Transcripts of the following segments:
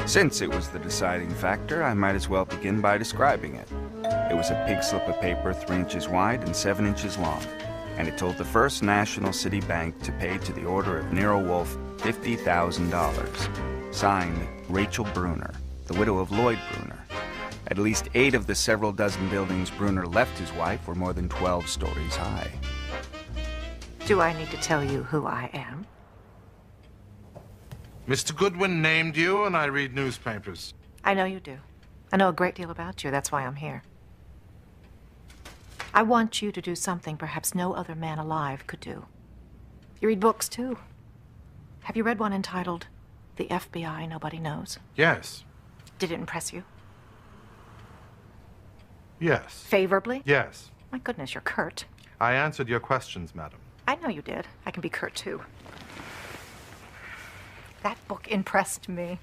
Since it was the deciding factor, I might as well begin by describing it. It was a pink slip of paper 3 inches wide and 7 inches long, and it told the First National City Bank to pay to the order of Nero Wolfe $50,000. Signed, Rachel Bruner, the widow of Lloyd Bruner. At least 8 of the several dozen buildings Bruner left his wife were more than 12 stories high. Do I need to tell you who I am? Mr. Goodwin named you, and I read newspapers. I know you do. I know a great deal about you. That's why I'm here. I want you to do something perhaps no other man alive could do. You read books, too. Have you read one entitled The FBI Nobody Knows? Yes. Did it impress you? Yes. Favorably? Yes. My goodness, you're curt. I answered your questions, madam. I know you did. I can be curt, too. That book impressed me.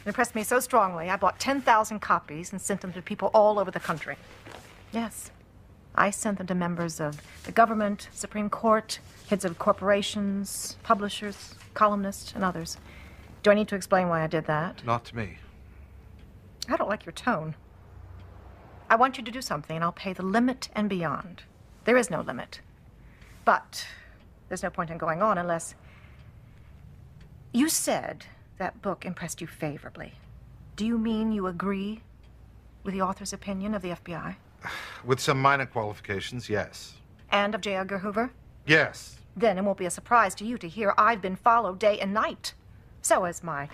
It impressed me so strongly, I bought 10,000 copies and sent them to people all over the country. Yes. I sent them to members of the government, Supreme Court, heads of corporations, publishers, columnists, and others. Do I need to explain why I did that? Not to me. I don't like your tone. I want you to do something, and I'll pay the limit and beyond. There is no limit. But there's no point in going on unless... You said that book impressed you favorably. Do you mean you agree with the author's opinion of the FBI? With some minor qualifications, yes. And of J. Edgar Hoover? Yes. Then it won't be a surprise to you to hear I've been followed day and night. So has my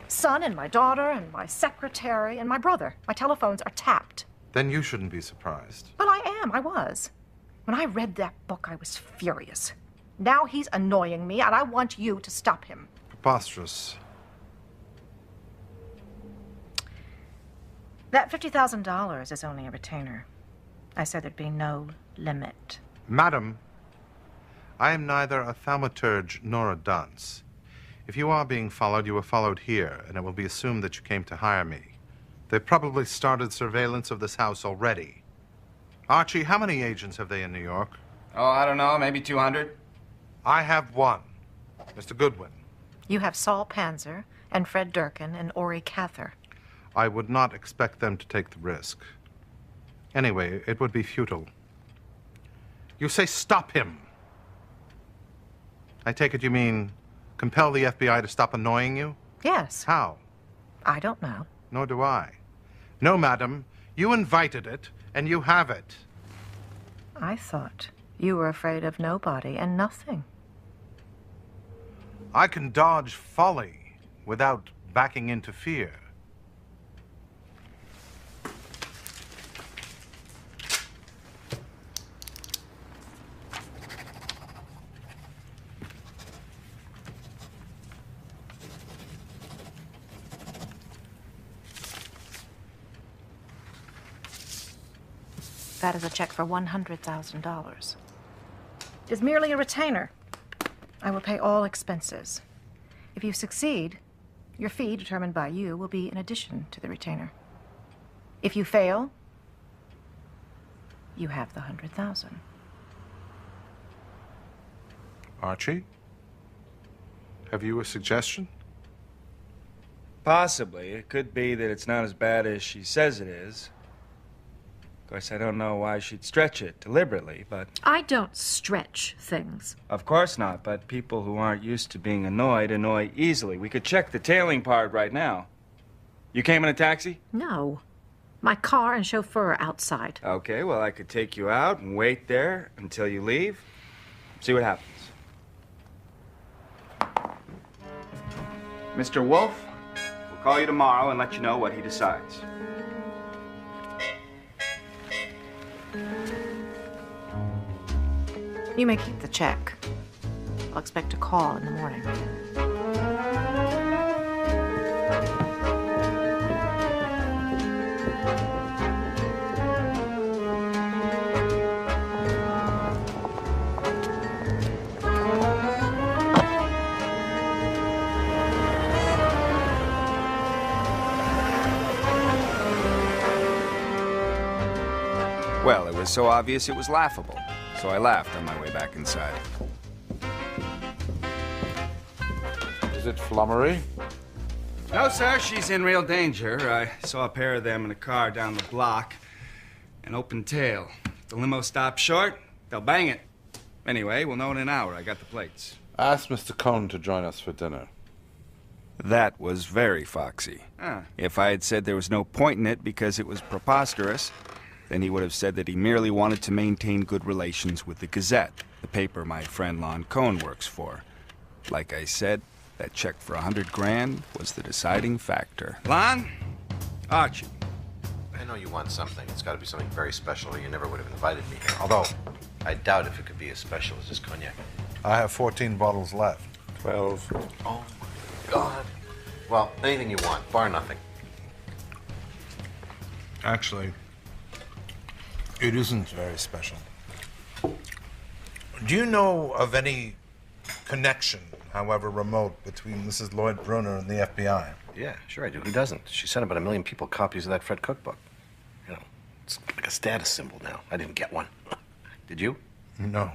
son and my daughter and my secretary and my brother. My telephones are tapped. Then you shouldn't be surprised. Well, I was. When I read that book, I was furious. Now he's annoying me, and I want you to stop him. Preposterous. That $50,000 is only a retainer. I said there'd be no limit. Madam, I am neither a thaumaturge nor a dunce. If you are being followed, you were followed here, and it will be assumed that you came to hire me. They've probably started surveillance of this house already. Archie, how many agents have they in New York? Oh, I don't know, maybe 200? I have one. Mr. Goodwin. You have Saul Panzer and Fred Durkin and Ori Cather. I would not expect them to take the risk. Anyway, it would be futile. You say stop him. I take it you mean compel the FBI to stop annoying you? Yes. How? I don't know. Nor do I. No, madam. You invited it, and you have it. I thought you were afraid of nobody and nothing. I can dodge folly without backing into fear. That is a check for $100,000. It is merely a retainer. I will pay all expenses. If you succeed, your fee, determined by you, will be in addition to the retainer. If you fail, you have the $100,000. Archie? Have you a suggestion? Possibly. It could be that it's not as bad as she says it is. Of course, I don't know why she'd stretch it deliberately, but... I don't stretch things. Of course not, but people who aren't used to being annoyed annoy easily. We could check the tailing part right now. You came in a taxi? No. My car and chauffeur are outside. Okay, well, I could take you out and wait there until you leave. See what happens. Mr. Wolfe, we'll call you tomorrow and let you know what he decides. You may keep the check. I'll expect a call in the morning. Well, it was so obvious it was laughable, so I laughed on my way back inside. Is it flummery? No, sir, she's in real danger. I saw a pair of them in a car down the block. An open tail. If the limo stops short, they'll bang it. Anyway, we'll know in an hour. I got the plates. Ask Mr. Cohn to join us for dinner. That was very foxy. If I had said there was no point in it because it was preposterous, then he would have said that he merely wanted to maintain good relations with the Gazette, the paper my friend Lon Cohn works for. Like I said, that check for $100,000 was the deciding factor. Lon? Archie. I know you want something. It's got to be something very special or you never would have invited me here. Although, I doubt if it could be as special as this cognac. I have 14 bottles left. 12. Oh, my God. Well, anything you want, bar nothing. Actually, it isn't very special. Do you know of any connection, however remote, between Mrs. Lloyd Bruner and the FBI? Yeah, sure I do. Who doesn't? She sent about 1 million people copies of that Fred cookbook. You know, it's like a status symbol now. I didn't get one. Did you? No.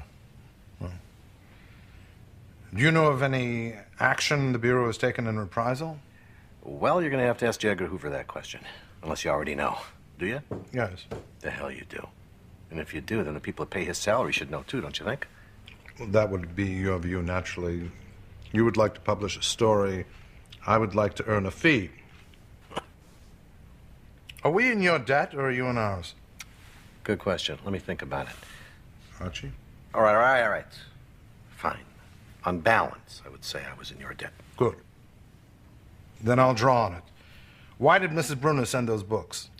Do you know of any action the Bureau has taken in reprisal? Well, you're going to have to ask J. Edgar Hoover that question. Unless you already know. Do you? Yes. The hell you do. And if you do, then the people that pay his salary should know too, don't you think? Well, that would be your view, naturally. You would like to publish a story. I would like to earn a fee. Are we in your debt, or are you in ours? Good question. Let me think about it. Archie? All right. Fine. On balance, I would say I was in your debt. Good. Then I'll draw on it. Why did Mrs. Bruner send those books?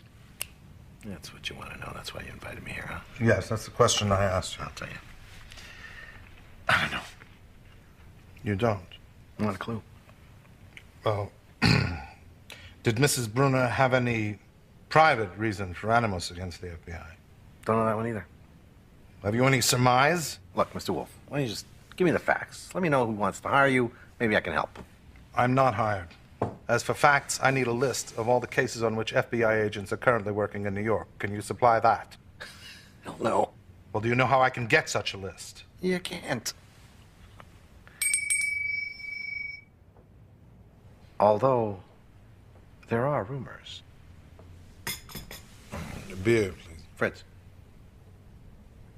That's what you want to know. That's why you invited me here, huh? Yes, that's the question I asked you. I'll tell you. I don't know. You don't? Not a clue. Well, did Mrs. Bruner have any private reason for animus against the FBI? Don't know that one either. Have you any surmise? Look, Mr. Wolfe, why don't you just give me the facts? Let me know who wants to hire you. Maybe I can help. I'm not hired. As for facts, I need a list of all the cases on which FBI agents are currently working in New York. Can you supply that? Hell no. Well, do you know how I can get such a list? You can't. Although, there are rumors. Beer, please. Fritz.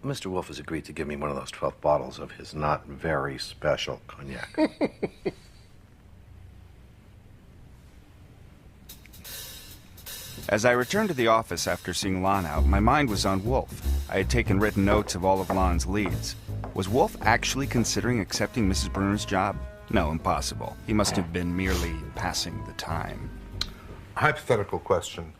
Mr. Wolfe has agreed to give me one of those 12 bottles of his not very special cognac. As I returned to the office after seeing Lon out, my mind was on Wolfe. I had taken written notes of all of Lon's leads. Was Wolfe actually considering accepting Mrs. Bruner's job? No, impossible. He must have been merely passing the time. Hypothetical question.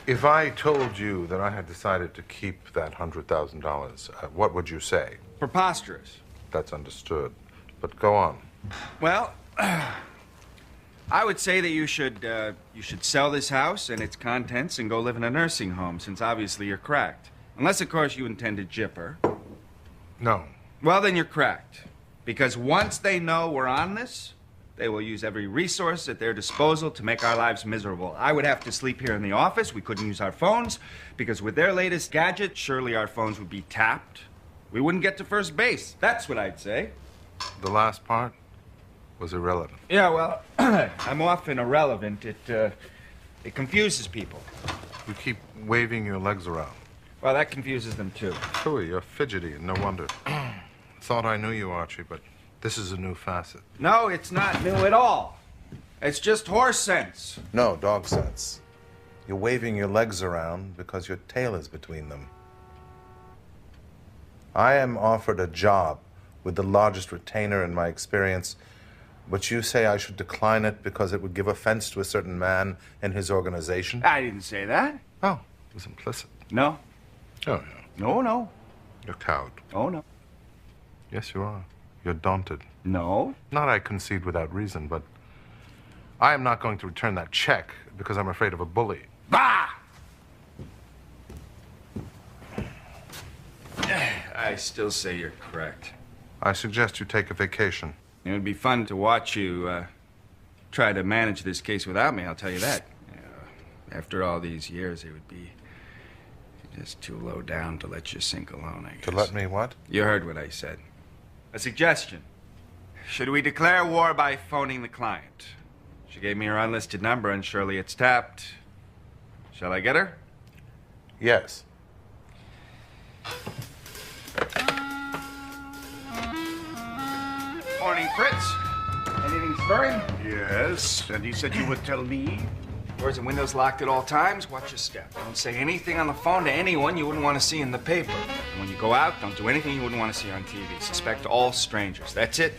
If I told you that I had decided to keep that $100,000, what would you say? Preposterous. That's understood. But go on. Well, I would say that you should sell this house and its contents and go live in a nursing home, since obviously you're cracked. Unless, of course, you intend to jip her. No. Well, then you're cracked. Because once they know we're on this, they will use every resource at their disposal to make our lives miserable. I would have to sleep here in the office. We couldn't use our phones, because with their latest gadget, surely our phones would be tapped. We wouldn't get to first base. That's what I'd say. The last part was irrelevant. Yeah, well, I'm often irrelevant. It confuses people. You keep waving your legs around. Well, that confuses them, too. Phooey, you're fidgety, and no wonder. Thought I knew you, Archie, but this is a new facet. No, it's not new at all. It's just horse sense. No, dog sense. You're waving your legs around because your tail is between them. I am offered a job with the largest retainer in my experience, but you say I should decline it because it would give offense to a certain man and his organization? I didn't say that. Oh, it was implicit. No. Oh, yeah. No. You're cowed. Oh, no. Yes, you are. You're daunted. No. Not I concede without reason, but I am not going to return that check because I'm afraid of a bully. Bah! I still say you're correct. I suggest you take a vacation. It would be fun to watch you try to manage this case without me, I'll tell you that. After all these years, it would be just too low down to let you sink alone, I guess. To let me what? You heard what I said. A suggestion. Should we declare war by phoning the client? She gave me her unlisted number, and surely it's tapped. Shall I get her? Yes. Morning, Fritz. Anything stirring? Yes, and you said you would tell me? Doors and windows locked at all times. Watch your step. Don't say anything on the phone to anyone you wouldn't want to see in the paper. And when you go out, don't do anything you wouldn't want to see on TV. Suspect all strangers. That's it.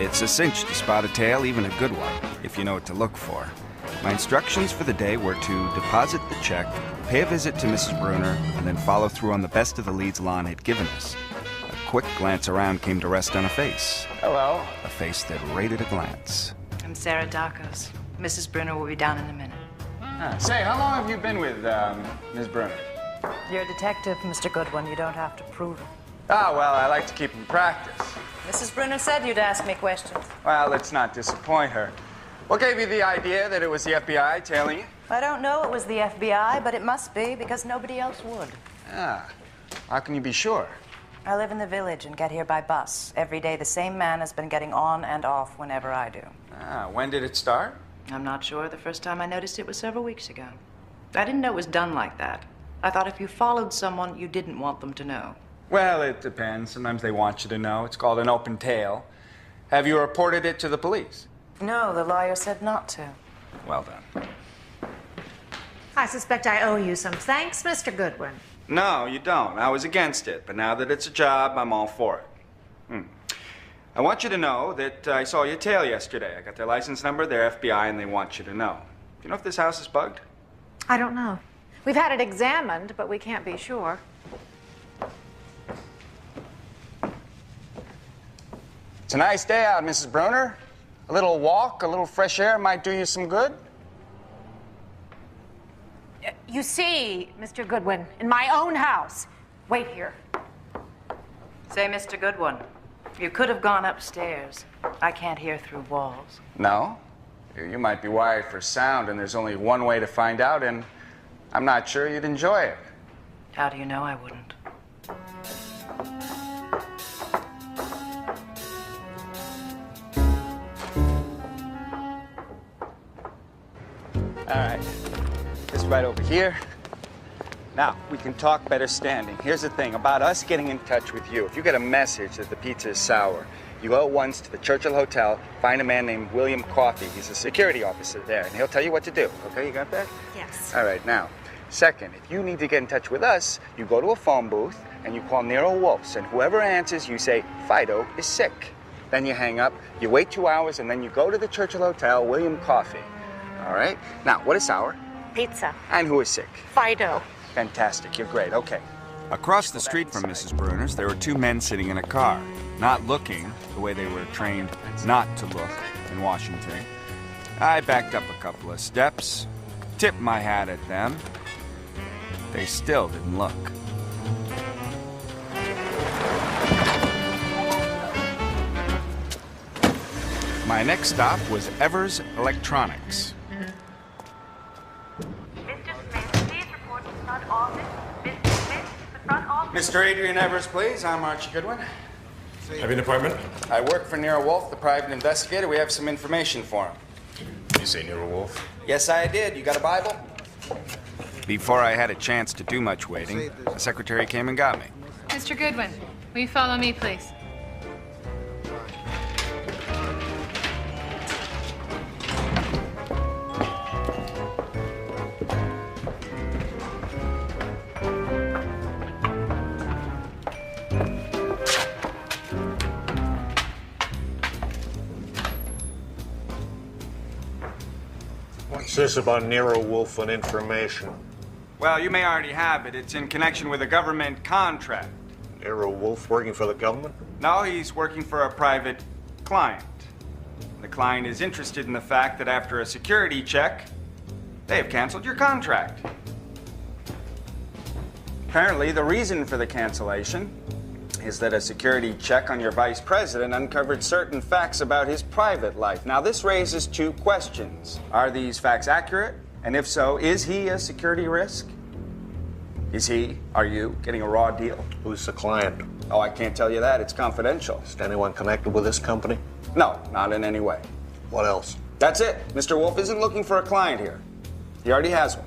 It's a cinch to spot a tail, even a good one, if you know what to look for. My instructions for the day were to deposit the check, pay a visit to Mrs. Bruner, and then follow through on the best of the leads Lon had given us. A quick glance around came to rest on a face. Hello. A face that rated a glance. I'm Sarah Dacos. Mrs. Bruner will be down in a minute. Say, how long have you been with Ms. Bruner? You're a detective, Mr. Goodwin. You don't have to prove it. Ah, well, I like to keep in practice. Mrs. Bruner said you'd ask me questions. Well, let's not disappoint her. What gave you the idea that it was the FBI tailing you? I don't know it was the FBI, but it must be because nobody else would. Ah, how can you be sure? I live in the village and get here by bus. Every day the same man has been getting on and off whenever I do. Ah, when did it start? I'm not sure. The first time I noticed it was several weeks ago. I didn't know it was done like that. I thought if you followed someone, you didn't want them to know. Well, it depends. Sometimes they want you to know. It's called an open tail. Have you reported it to the police? No, the lawyer said not to. Well done. I suspect I owe you some thanks, Mr. Goodwin. No, you don't. I was against it, but now that it's a job, I'm all for it. I want you to know that I saw your tail yesterday. I got their license number, their FBI, and they want you to know. Do you know if this house is bugged? I don't know. We've had it examined, but we can't be sure. It's a nice day out, Mrs. Bruner. A little walk, a little fresh air might do you some good. You see, Mr. Goodwin, in my own house. Wait here. Say, Mr. Goodwin, you could have gone upstairs. I can't hear through walls. No? You might be wired for sound, and there's only one way to find out, and I'm not sure you'd enjoy it. How do you know I wouldn't? All right. Just right over here. Now, we can talk better standing. Here's the thing about us getting in touch with you. If you get a message that the pizza is sour, you go at once to the Churchill Hotel, find a man named William Coffey. He's a security officer there, and he'll tell you what to do. Okay, you got that? Yes. All right, now, second, if you need to get in touch with us, you go to a phone booth, and you call Nero Wolfe, and whoever answers, you say, Fido is sick. Then you hang up, you wait 2 hours, and then you go to the Churchill Hotel, William Coffey. All right? Now, what is sour? Pizza. And who is sick? Fido. Fantastic. You're great. Okay. Across the street from Mrs. Bruner's, there were two men sitting in a car, not looking the way they were trained not to look in Washington. I backed up a couple of steps, tipped my hat at them. They still didn't look. My next stop was Evers Electronics. Mr. Adrian Evers, please. I'm Archie Goodwin. Have you an appointment? I work for Nero Wolfe, the private investigator. We have some information for him. You say Nero Wolfe? Yes, I did. You got a Bible? Before I had a chance to do much waiting, the secretary came and got me. Mr. Goodwin, will you follow me, please? What's this about Nero Wolfe and information? Well, you may already have it. It's in connection with a government contract. Nero Wolfe working for the government? No, he's working for a private client. The client is interested in the fact that after a security check, they have canceled your contract. Apparently, the reason for the cancellation is that a security check on your vice president uncovered certain facts about his private life. Now, this raises two questions. Are these facts accurate? And if so, is he a security risk? Is he, are you, getting a raw deal? Who's the client? Oh, I can't tell you that. It's confidential. Is anyone connected with this company? No, not in any way. What else? That's it. Mr. Wolfe isn't looking for a client here. He already has one.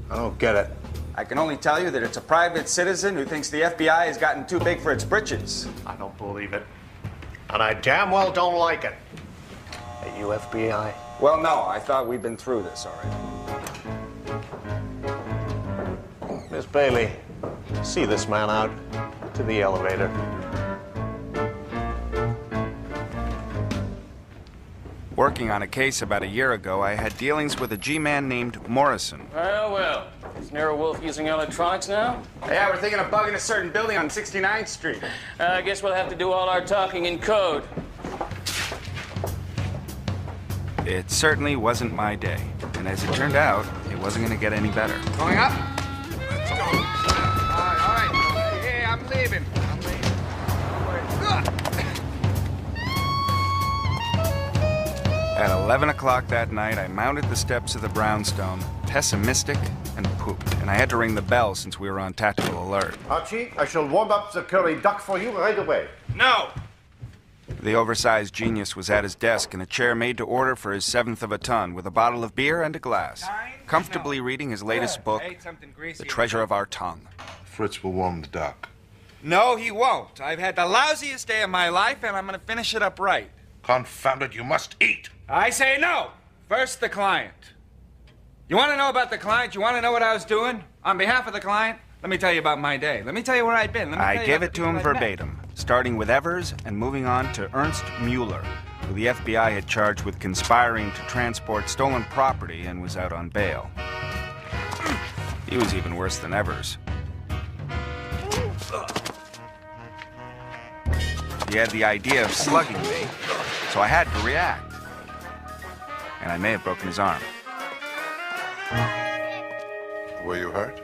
I don't get it. I can only tell you that it's a private citizen who thinks the FBI has gotten too big for its britches. I don't believe it. And I damn well don't like it. Hey, you FBI? Well, no, I thought we'd been through this already. Miss Bailey, see this man out to the elevator. Working on a case about a year ago, I had dealings with a G-man named Morrison. Well. Is Nero Wolfe using electronics now? Yeah, we're thinking of bugging a certain building on 69th Street. I guess we'll have to do all our talking in code. It certainly wasn't my day, and as it turned out, it wasn't going to get any better. Going up? Let's go. All right. Hey, I'm leaving. At 11 o'clock that night, I mounted the steps of the brownstone, pessimistic and pooped, and I had to ring the bell since we were on tactical alert. Archie, I shall warm up the curry duck for you right away. No! The oversized genius was at his desk in a chair made to order for his seventh of a ton, with a bottle of beer and a glass, comfortably reading his latest book, The Treasure of Our Tongue. Fritz will warm the duck. No, he won't. I've had the lousiest day of my life, and I'm going to finish it up right. Confound it, you must eat. I say no. First, the client. You want to know about the client? You want to know what I was doing? On behalf of the client, let me tell you about my day. Let me tell you where I'd been. I gave it to him verbatim, starting with Evers and moving on to Ernst Mueller, who the FBI had charged with conspiring to transport stolen property and was out on bail. He was even worse than Evers. He had the idea of slugging me, so I had to react. And I may have broken his arm. Were you hurt?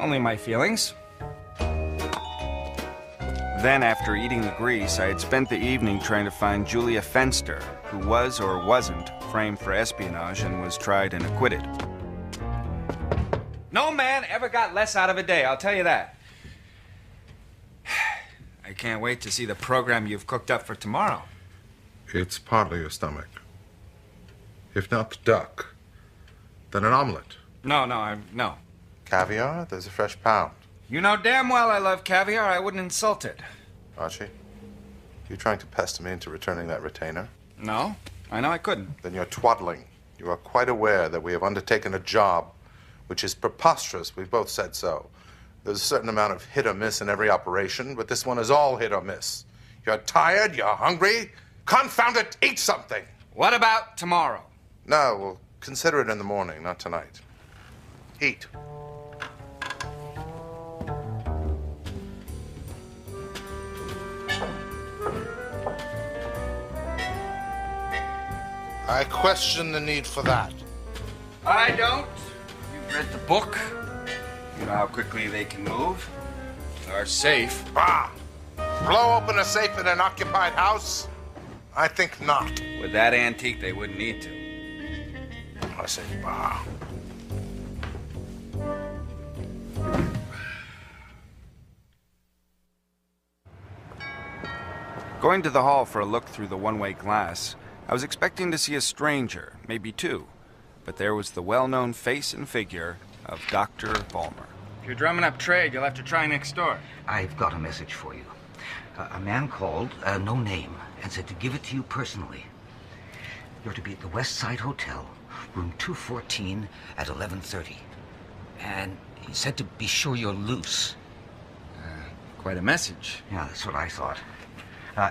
Only my feelings. Then, after eating the grease, I had spent the evening trying to find Julia Fenster, who was or wasn't framed for espionage and was tried and acquitted. No man ever got less out of a day, I'll tell you that. I can't wait to see the program you've cooked up for tomorrow. It's partly your stomach. If not the duck, then an omelet. No. Caviar? There's a fresh pound. You know damn well I love caviar. I wouldn't insult it. Archie, you trying to pester me into returning that retainer? No, I know I couldn't. Then you're twaddling. You are quite aware that we have undertaken a job which is preposterous. We've both said so. There's a certain amount of hit or miss in every operation, but this one is all hit or miss. You're tired, you're hungry. Confound it, eat something. What about tomorrow? No, we'll consider it in the morning, not tonight. Eat. I question the need for that. I don't. You've read the book. You know how quickly they can move. Our safe. Bah! Blow open a safe in an occupied house? I think not. With that antique, they wouldn't need to. I say bah. Going to the hall for a look through the one-way glass, I was expecting to see a stranger, maybe two, but there was the well-known face and figure of Dr. Vollmer. If you're drumming up trade, you'll have to try next door. I've got a message for you. A man called, no name, and said to give it to you personally. You're to be at the West Side Hotel, room 214 at 11:30. And he said to be sure you're loose. Quite a message. Yeah, that's what I thought.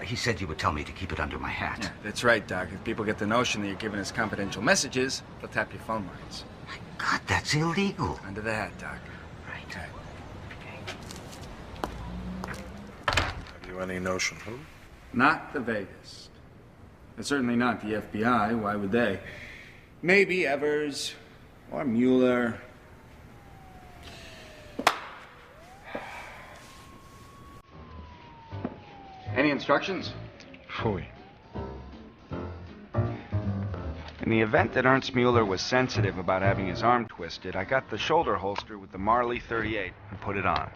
He said you would tell me to keep it under my hat. Yeah, that's right, Doc. If people get the notion that you're giving us confidential messages, they'll tap your phone lines. My God, that's illegal. Under the hat, Doc. Right. Have you any notion who? Not the Vegas. And certainly not the FBI. Why would they? Maybe Evers or Mueller. Any instructions? Phooey. In the event that Ernst Mueller was sensitive about having his arm twisted, I got the shoulder holster with the Marley 38 and put it on.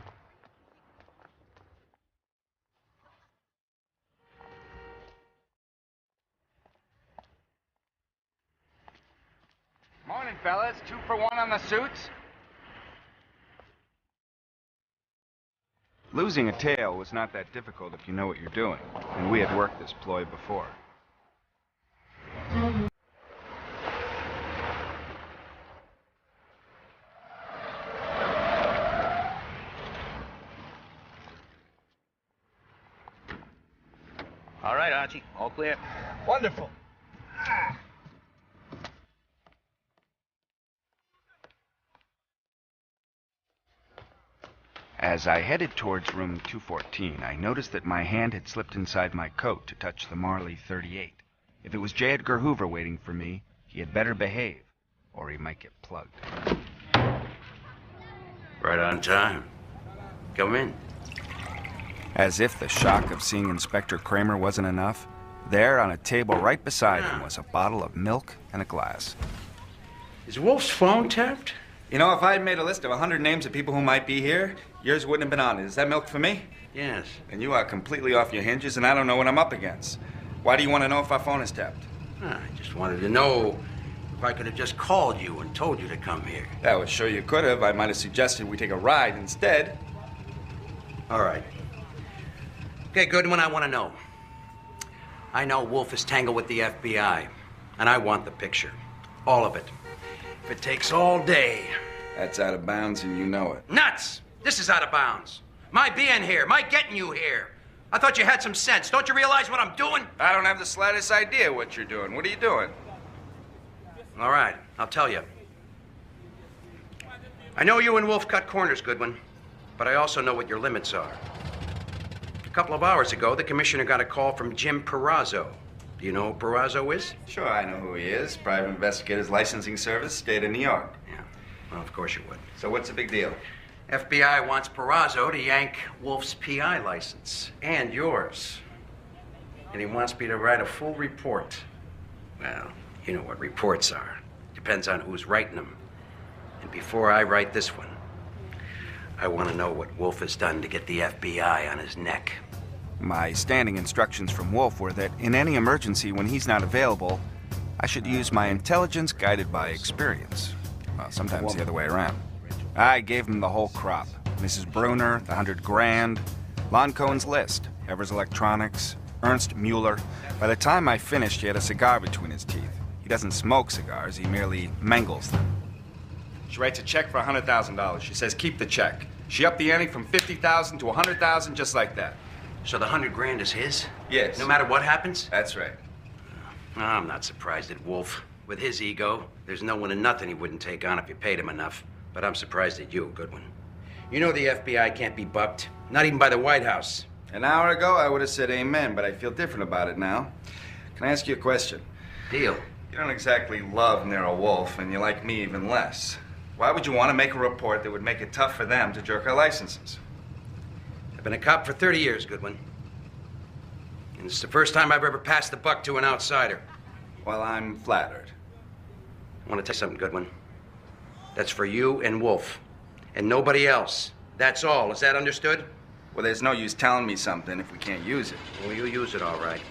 Morning, fellas. 2 for 1 on the suits. Losing a tail was not that difficult if you know what you're doing, and we had worked this ploy before. All right, Archie. All clear. Wonderful. As I headed towards room 214, I noticed that my hand had slipped inside my coat to touch the Marley 38. If it was J. Edgar Hoover waiting for me, he had better behave, or he might get plugged. Right on time. Come in. As if the shock of seeing Inspector Kramer wasn't enough, there on a table right beside him was a bottle of milk and a glass. Is Wolfe's phone tapped? You know, if I had made a list of 100 names of people who might be here, yours wouldn't have been on it. Is that milk for me? Yes. And you are completely off your hinges, and I don't know what I'm up against. Why do you want to know if our phone is tapped? I just wanted to know if I could have just called you and told you to come here. That was sure you could have. I might have suggested we take a ride instead. All right. Okay, Goodwin, I want to know. I know Wolfe is tangled with the FBI, and I want the picture. All of it. If it takes all day. That's out of bounds, and you know it. Nuts! This is out of bounds. My being here, my getting you here. I thought you had some sense. Don't you realize what I'm doing? I don't have the slightest idea what you're doing. What are you doing? All right, I'll tell you. I know you and Wolfe cut corners, Goodwin, but I also know what your limits are. A couple of hours ago, the commissioner got a call from Jim Perazzo. Do you know who Perazzo is? Sure, I know who he is. Private Investigators Licensing Service, State of New York. Yeah, well, of course you would. So what's the big deal? FBI wants Perazzo to yank Wolfe's PI license, and yours. And he wants me to write a full report. Well, you know what reports are. Depends on who's writing them. And before I write this one, I want to know what Wolfe has done to get the FBI on his neck. My standing instructions from Wolfe were that in any emergency when he's not available, I should use my intelligence guided by experience. Well, sometimes the other way around. I gave him the whole crop. Mrs. Bruner, the 100 grand, Lon Cohen's list, Evers Electronics, Ernst Mueller. By the time I finished, he had a cigar between his teeth. He doesn't smoke cigars, he merely mangles them. She writes a check for $100,000. She says keep the check. She upped the ante from $50,000 to $100,000 just like that. So the 100 grand is his? Yes. No matter what happens? That's right. I'm not surprised at Wolfe. With his ego, there's no one and nothing he wouldn't take on if you paid him enough. But I'm surprised at you, Goodwin. You know the FBI can't be bucked, not even by the White House. An hour ago, I would have said amen, but I feel different about it now. Can I ask you a question? Deal. You don't exactly love Nero Wolfe, and you like me even less. Why would you want to make a report that would make it tough for them to jerk our licenses? I've been a cop for 30 years, Goodwin. And it's the first time I've ever passed the buck to an outsider. Well, I'm flattered. I want to tell you something, Goodwin. That's for you and Wolfe. And nobody else. That's all. Is that understood? Well, there's no use telling me something if we can't use it. Well, you use it all right.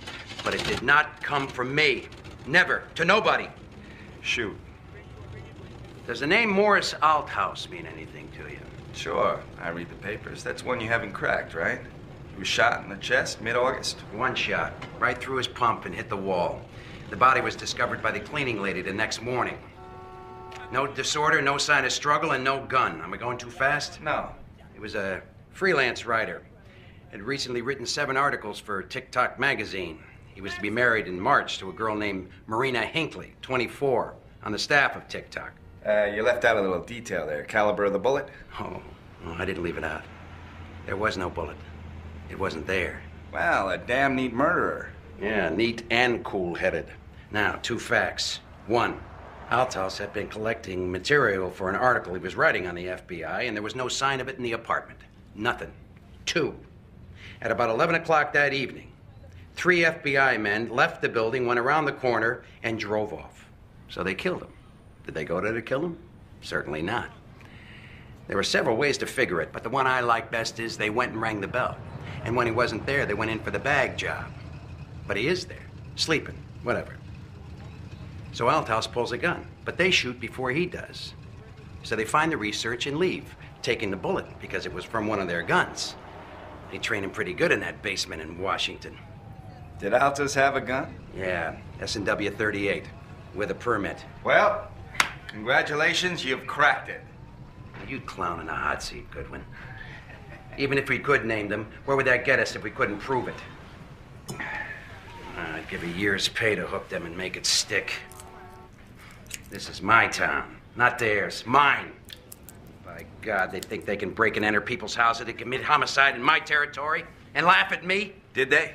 But it did not come from me. Never. To nobody. Shoot. Does the name Morris Althouse mean anything to you? Sure. I read the papers. That's one you haven't cracked, right? He was shot in the chest mid-August. One shot. Right through his pump and hit the wall. The body was discovered by the cleaning lady the next morning. No disorder, no sign of struggle, and no gun. Am I going too fast? No. He was a freelance writer. Had recently written 7 articles for TikTok magazine. He was to be married in March to a girl named Marina Hinckley, 24, on the staff of TikTok. You left out a little detail there. Caliber of the bullet? Oh, I didn't leave it out. There was no bullet. It wasn't there. Well, a damn neat murderer. Yeah, neat and cool-headed. Now, 2 facts. 1, Althouse had been collecting material for an article he was writing on the FBI, and there was no sign of it in the apartment. Nothing. 2, at about 11 o'clock that evening, 3 FBI men left the building, went around the corner, and drove off. So they killed him. Did they go there to kill him? Certainly not. There were several ways to figure it, but the one I like best is they went and rang the bell. And when he wasn't there, they went in for the bag job. But he is there, sleeping, whatever. So Althouse pulls a gun, but they shoot before he does. So they find the research and leave, taking the bullet because it was from one of their guns. They train him pretty good in that basement in Washington. Did Altos have a gun? Yeah, S&W 38, with a permit. Well, congratulations, you've cracked it. You'd clown in a hot seat, Goodwin. Even if we could name them, where would that get us if we couldn't prove it? I'd give a year's pay to hook them and make it stick. This is my town, not theirs, mine. By God, they think they can break and enter people's houses and commit homicide in my territory and laugh at me? Did they?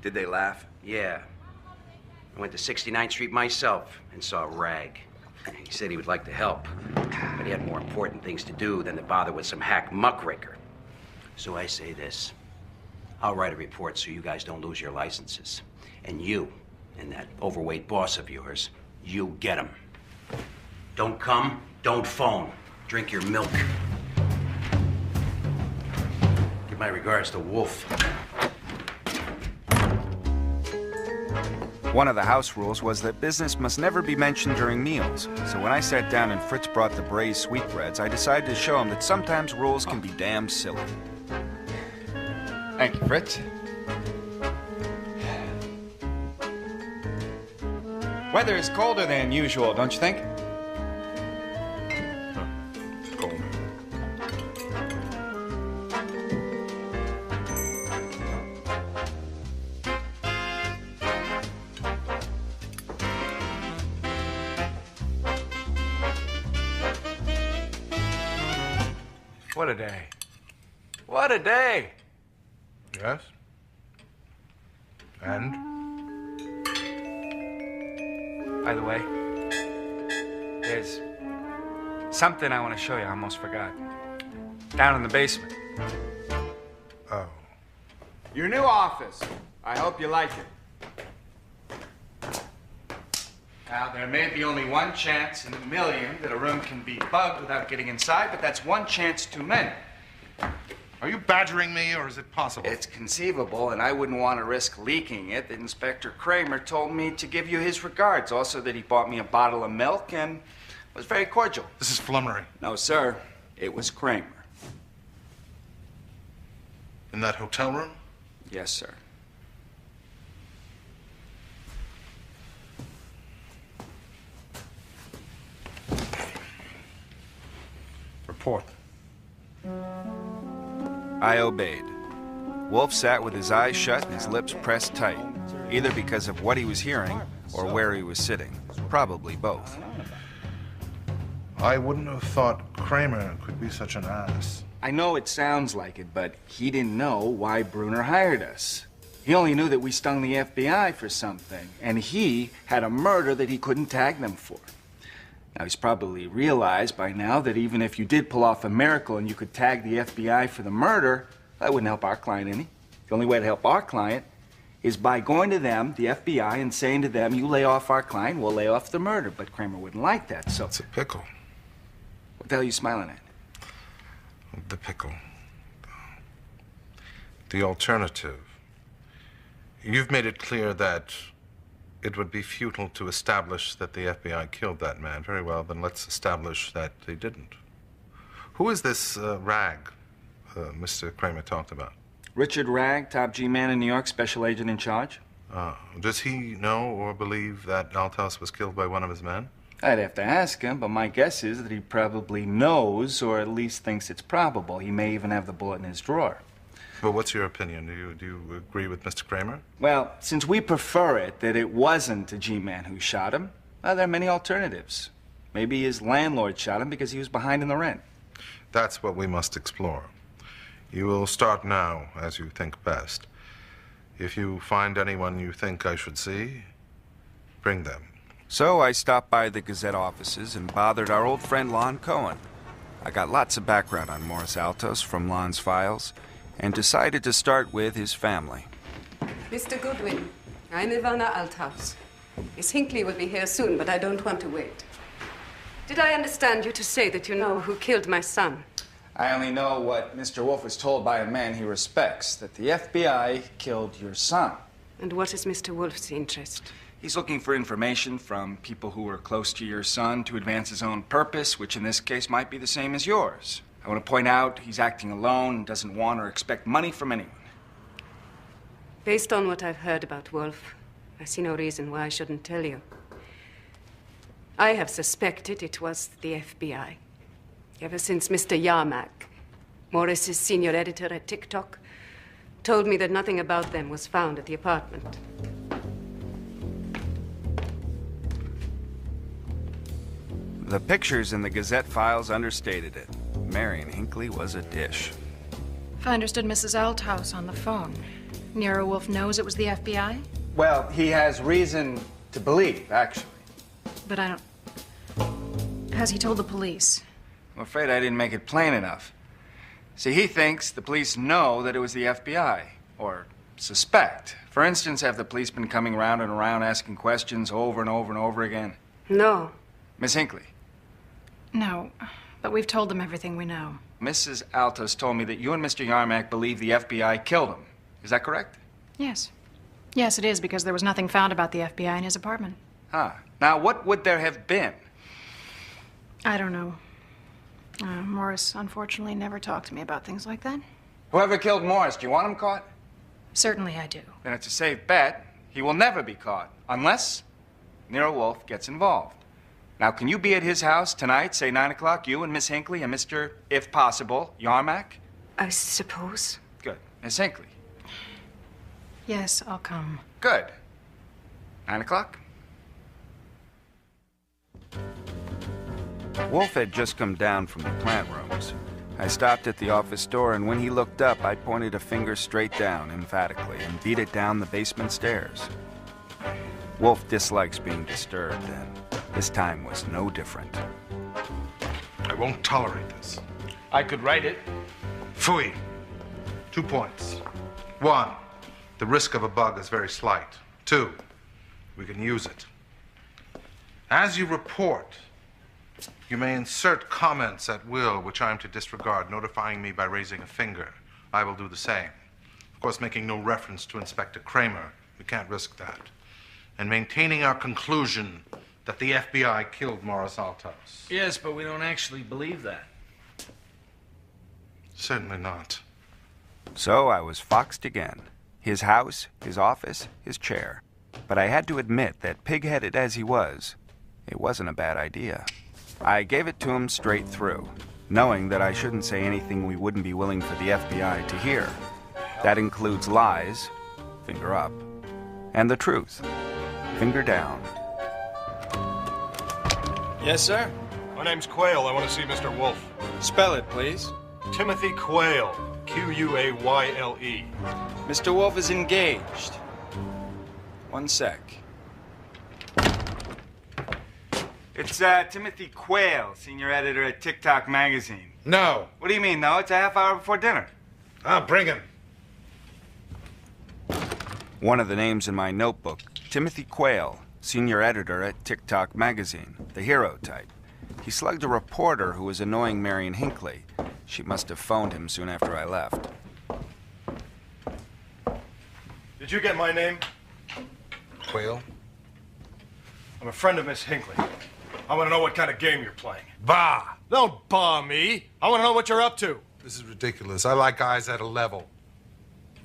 Did they laugh? Yeah. I went to 69th Street myself and saw Rag. He said he would like to help, but he had more important things to do than to bother with some hack muckraker. So I say this. I'll write a report so you guys don't lose your licenses. And you, and that overweight boss of yours, you get him. Don't come, don't phone. Drink your milk. Give my regards to Wolfe. One of the house rules was that business must never be mentioned during meals. So when I sat down and Fritz brought the braised sweetbreads, I decided to show him that sometimes rules can be damn silly. Thank you, Fritz. Weather is colder than usual, don't you think? Cold. What a day. What a day. Yes? And? By the way, there's something I want to show you. I almost forgot. Down in the basement. Oh. Your new office. I hope you like it. Now, there may be only one chance in a million that a room can be bugged without getting inside, but that's one chance too many. Are you badgering me, or is it possible? It's conceivable, and I wouldn't want to risk leaking it. That Inspector Kramer told me to give you his regards. Also, that he bought me a bottle of milk and was very cordial. This is flummery. No, sir. It was Kramer. In that hotel room? Yes, sir. Report. I obeyed. Wolfe sat with his eyes shut and his lips pressed tight, either because of what he was hearing or where he was sitting. Probably both. I wouldn't have thought Kramer could be such an ass. I know it sounds like it, but he didn't know why Brunner hired us. He only knew that we stung the FBI for something, and he had a murder that he couldn't tag them for. Now, he's probably realized by now that even if you did pull off a miracle and you could tag the FBI for the murder, that wouldn't help our client any. The only way to help our client is by going to them, the FBI, and saying to them, you lay off our client, we'll lay off the murder. But Kramer wouldn't like that, so... It's a pickle. What the hell are you smiling at? The pickle. The alternative. You've made it clear that it would be futile to establish that the FBI killed that man. Very well, then let's establish that they didn't. Who is this Rag Mr. Kramer talked about? Richard Rag, top G-man in New York, special agent in charge. Does he know or believe that Althouse was killed by one of his men? I'd have to ask him, but my guess is that he probably knows, or at least thinks it's probable. He may even have the bullet in his drawer. But what's your opinion? Do you agree with Mr. Kramer? Well, since we prefer it that it wasn't a G-man who shot him, well, there are many alternatives. Maybe his landlord shot him because he was behind in the rent. That's what we must explore. You will start now, as you think best. If you find anyone you think I should see, bring them. So I stopped by the Gazette offices and bothered our old friend Lon Cohen. I got lots of background on Morris Altos from Lon's files, and decided to start with his family. Mr. Goodwin, I'm Ivana Althaus. Miss Hinckley will be here soon, but I don't want to wait. Did I understand you to say that you know who killed my son? I only know what Mr. Wolfe was told by a man he respects, that the FBI killed your son. And what is Mr. Wolfe's interest? He's looking for information from people who are close to your son to advance his own purpose, which in this case might be the same as yours. I want to point out he's acting alone and doesn't want or expect money from anyone. Based on what I've heard about Wolfe, I see no reason why I shouldn't tell you. I have suspected it was the FBI. Ever since Mr. Yarmack, Morris's senior editor at TikTok, told me that nothing about them was found at the apartment. The pictures in the Gazette files understated it. Marion Hinckley was a dish. If I understood Mrs. Althouse on the phone, Nero Wolfe knows it was the FBI? Well, he has reason to believe, actually. But I don't... Has he told the police? I'm afraid I didn't make it plain enough. See, he thinks the police know that it was the FBI, or suspect. For instance, have the police been coming round and around asking questions over and over and over again? No. Miss Hinckley? No, but we've told them everything we know. Mrs. Altos told me that you and Mr. Yarmack believe the FBI killed him. Is that correct? Yes. Yes, it is, because there was nothing found about the FBI in his apartment. Ah. Now, what would there have been? I don't know. Morris, unfortunately, never talked to me about things like that. Whoever killed Morris, do you want him caught? Certainly I do. Then it's a safe bet. He will never be caught, unless Nero Wolfe gets involved. Now, can you be at his house tonight, say 9 o'clock, you and Miss Hinckley and Mr., if possible, Yarmack? I suppose. Good. Miss Hinckley? Yes, I'll come. Good. 9 o'clock? Wolfe had just come down from the plant rooms. I stopped at the office door, and when he looked up, I pointed a finger straight down, emphatically, and beat it down the basement stairs. Wolfe dislikes being disturbed, and this time was no different. I won't tolerate this. I could write it. Phooey. 2 points. 1, the risk of a bug is very slight. 2, we can use it. As you report, you may insert comments at will which I am to disregard, notifying me by raising a finger. I will do the same. Of course, making no reference to Inspector Kramer. We can't risk that. And maintaining our conclusion that the FBI killed Morris Altos. Yes, but we don't actually believe that. Certainly not. So I was foxed again. His house, his office, his chair. But I had to admit that, pig-headed as he was, it wasn't a bad idea. I gave it to him straight through, knowing that I shouldn't say anything we wouldn't be willing for the FBI to hear. That includes lies, finger up, and the truth, finger down. Yes, sir? My name's Quayle. I want to see Mr. Wolfe. Spell it, please. Timothy Quayle. Quayle. Mr. Wolfe is engaged. 1 sec. It's Timothy Quayle, senior editor at TikTok magazine. No. What do you mean, no? It's a half hour before dinner. Bring him. One of the names in my notebook, Timothy Quayle, senior editor at TikTok magazine, the hero type. He slugged a reporter who was annoying Marion Hinckley. She must have phoned him soon after I left. Did you get my name? Quayle? I'm a friend of Miss Hinckley. I want to know what kind of game you're playing. Bah! Don't bah me. I want to know what you're up to. This is ridiculous. I like guys at a level.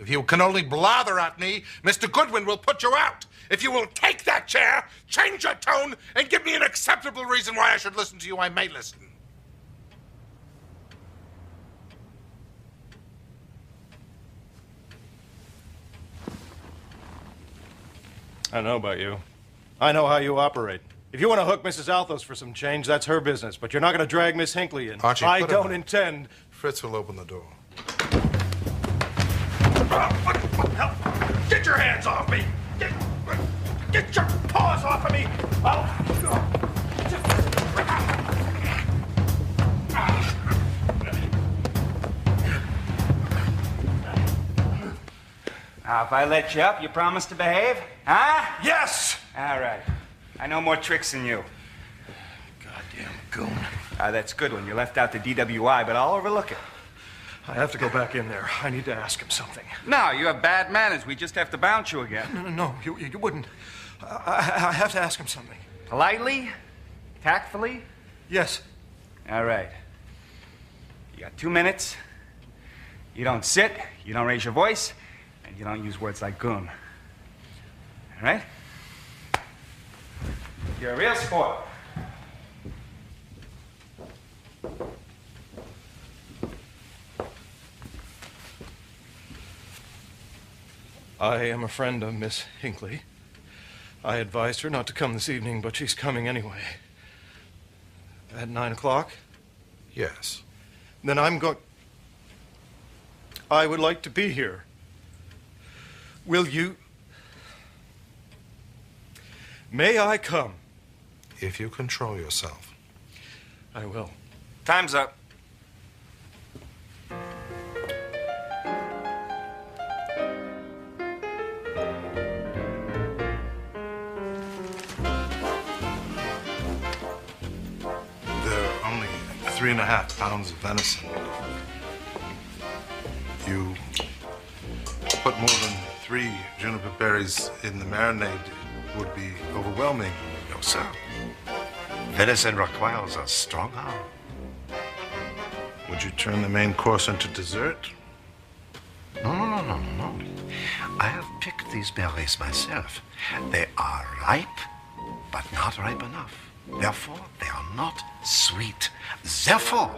If you can only blather at me, Mr. Goodwin will put you out. If you will take that chair, change your tone, and give me an acceptable reason why I should listen to you, I may listen. I don't know about you. I know how you operate. If you want to hook Mrs. Althos for some change, that's her business. But you're not going to drag Miss Hinckley in. Archie, I put don't him. intend. Fritz will open the door. Get your hands off me! Get your paws off of me! Now, if I let you up, you promise to behave? Huh? Yes! All right. I know more tricks than you. Goddamn goon. That's good when you left out the DWI, but I'll overlook it. I have to go back in there. I need to ask him something. No, you have bad manners. We just have to bounce you again. No, you wouldn't. I have to ask him something. Politely? Tactfully? Yes. All right. You got 2 minutes. You don't sit, you don't raise your voice, and you don't use words like goon. All right? You're a real sport. I am a friend of Miss Hinckley. I advised her not to come this evening, but she's coming anyway. At 9 o'clock? Yes. Then I'm going... I would like to be here. Will you... May I come? If you control yourself. I will. Time's up. There are only 3.5 pounds of venison. You put more than 3 juniper berries in the marinade, it would be overwhelming. No, sir. Venison requires a strong arm. Would you turn the main course into dessert? No. I have picked these berries myself. They are ripe, but not ripe enough. Therefore, they are not sweet. Therefore,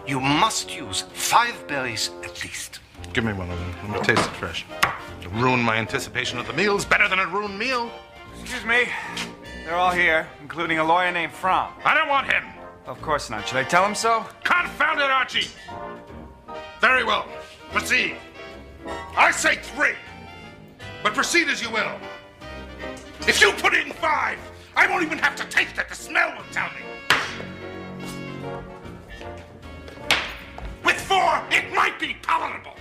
you must use 5 berries at least. Give me one of them. Let me taste it fresh. It'll ruin my anticipation of the meal's better than a ruined meal. Excuse me. They're all here, including a lawyer named Fromm. I don't want him. Of course not. Should I tell him so? Confound it, Archie! Very well. Proceed. I say 3. But proceed as you will. If you put in 5, I won't even have to taste it. The smell will tell me. With 4, it might be palatable.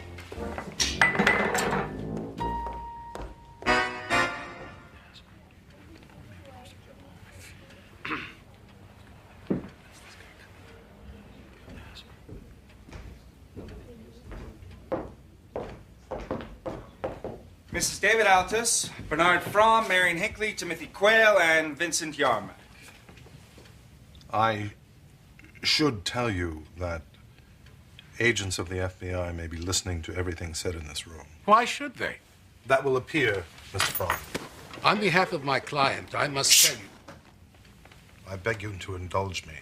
Mrs. David Altus, Bernard Fromm, Marion Hinckley, Timothy Quayle, and Vincent Yarmack. I should tell you that agents of the FBI may be listening to everything said in this room. Why should they? That will appear, Mr. Fromm. On behalf of my client, I must tell you. I beg you to indulge me.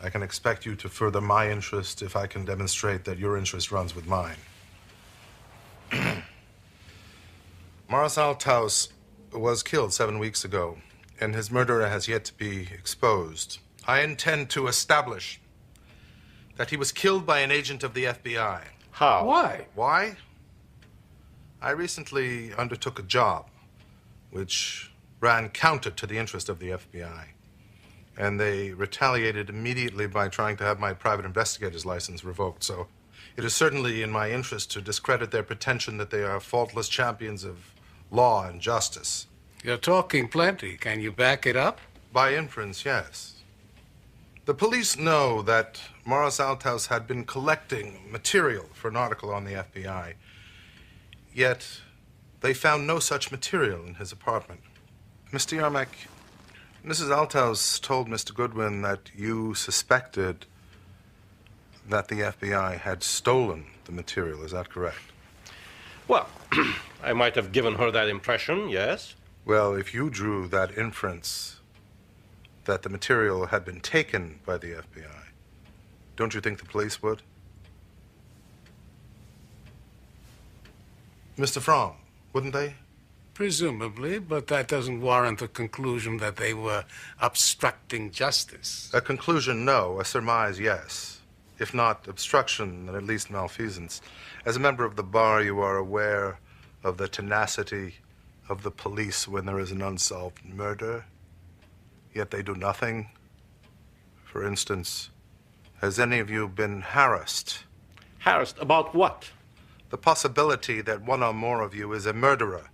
I can expect you to further my interest if I can demonstrate that your interest runs with mine. Morris Althaus was killed 7 weeks ago, and his murderer has yet to be exposed. I intend to establish that he was killed by an agent of the FBI. How? Why? Why? I recently undertook a job which ran counter to the interest of the FBI. And they retaliated immediately by trying to have my private investigator's license revoked. So it is certainly in my interest to discredit their pretension that they are faultless champions of law and justice. You're talking plenty. Can you back it up? By inference, yes. The police know that Morris Althaus had been collecting material for an article on the FBI, yet they found no such material in his apartment. Mr. Yarmack, Mrs. Althaus told Mr. Goodwin that you suspected that the FBI had stolen the material. Is that correct? Well, I might have given her that impression, yes. Well, if you drew that inference that the material had been taken by the FBI, don't you think the police would? Mr. Fromm, wouldn't they? Presumably, but that doesn't warrant the conclusion that they were obstructing justice. A conclusion, no. A surmise, yes. If not obstruction, then at least malfeasance. As a member of the bar, you are aware of the tenacity of the police when there is an unsolved murder, yet they do nothing. For instance, has any of you been harassed? Harassed about what? The possibility that one or more of you is a murderer.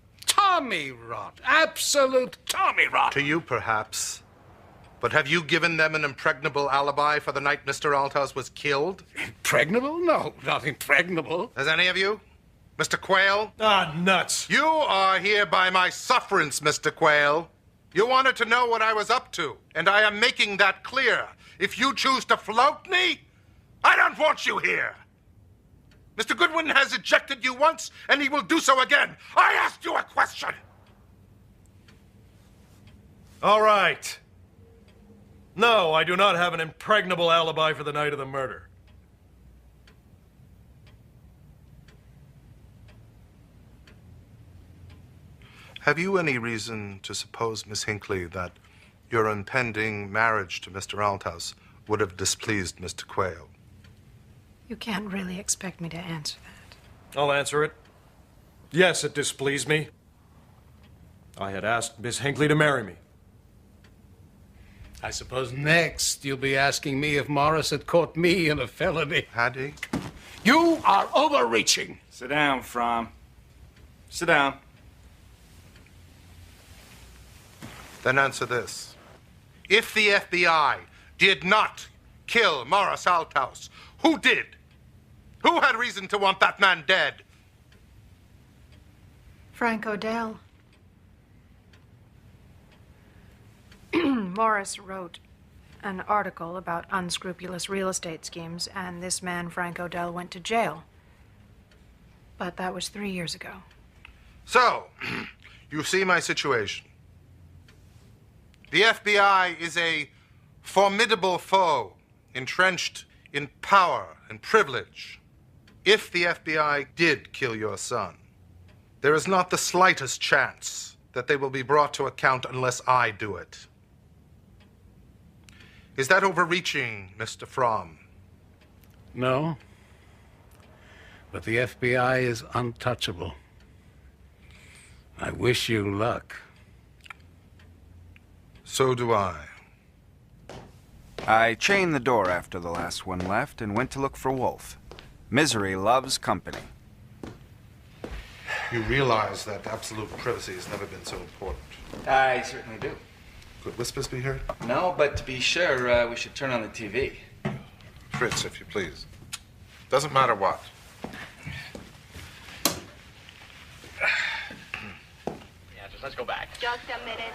Tommy rot. Absolute Tommy rot. To you, perhaps. But have you given them an impregnable alibi for the night Mr. Althouse was killed? Impregnable? No, not impregnable. Has any of you? Mr. Quayle? Ah, nuts. You are here by my sufferance, Mr. Quayle. You wanted to know what I was up to, and I am making that clear. If you choose to float me, I don't want you here. Mr. Goodwin has ejected you once, and he will do so again. I asked you a question. All right. No, I do not have an impregnable alibi for the night of the murder. Have you any reason to suppose, Miss Hinckley, that your impending marriage to Mr. Althouse would have displeased Mr. Quayle? You can't really expect me to answer that. I'll answer it. Yes, it displeased me. I had asked Miss Hinckley to marry me. I suppose next you'll be asking me if Morris had caught me in a felony. Had he? You are overreaching. Sit down, Fromm. Sit down. Then answer this. If the FBI did not kill Morris Althouse, who did? Who had reason to want that man dead? Frank Odell. Morris wrote an article about unscrupulous real estate schemes, and this man, Frank Odell, went to jail. But that was 3 years ago. So, you see my situation. The FBI is a formidable foe, entrenched in power and privilege. If the FBI did kill your son, there is not the slightest chance that they will be brought to account unless I do it. Is that overreaching, Mr. Fromm? No. But the FBI is untouchable. I wish you luck. So do I. I chained the door after the last one left and went to look for Wolfe. Misery loves company. You realize that absolute privacy has never been so important. I certainly do. Could whispers be heard? No, but to be sure, we should turn on the TV. Fritz, if you please. Doesn't matter what. Let's go back. Just a minute.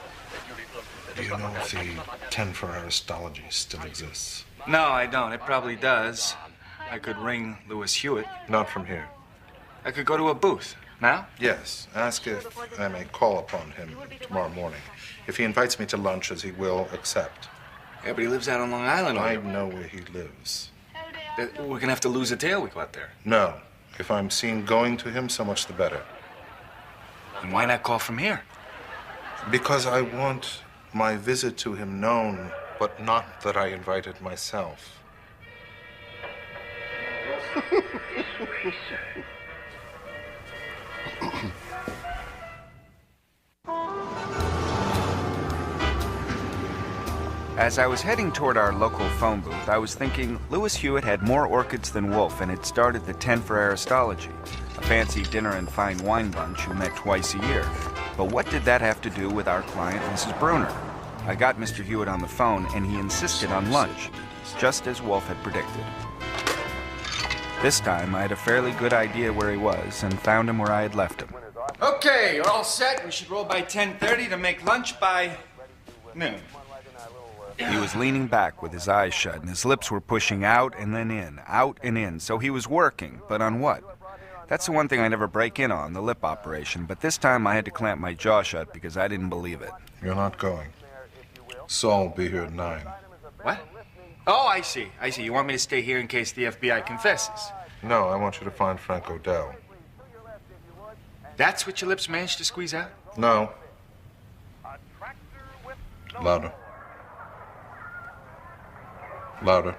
Do you know if the 10 for Aristology still exists? No, I don't. It probably does. I could ring Lewis Hewitt. Not from here. I could go to a booth. Now? Yes. Ask if I may call upon him tomorrow morning. If he invites me to lunch, as he will, accept. Yeah, but he lives out on Long Island. I know where he lives. We're gonna have to lose a tail we go out there. No. If I'm seen going to him, so much the better. And why not call from here? Because I want my visit to him known, but not that I invited myself. As I was heading toward our local phone booth, I was thinking Lewis Hewitt had more orchids than Wolfe and had started the 10 for Aristology, a fancy dinner and fine wine bunch who met twice a year. But what did that have to do with our client, Mrs. Bruner? I got Mr. Hewitt on the phone, and he insisted on lunch, just as Wolfe had predicted. This time, I had a fairly good idea where he was and found him where I had left him. Okay, you're all set. We should roll by 10:30 to make lunch by noon. He was leaning back with his eyes shut, and his lips were pushing out and then in, out and in. So he was working, but on what? That's the one thing I never break in on, the lip operation. But this time I had to clamp my jaw shut because I didn't believe it. You're not going. Saul will be here at 9. What? Oh, I see. I see. You want me to stay here in case the FBI confesses? No, I want you to find Frank Odell. That's what your lips managed to squeeze out? No. Louder. Louder.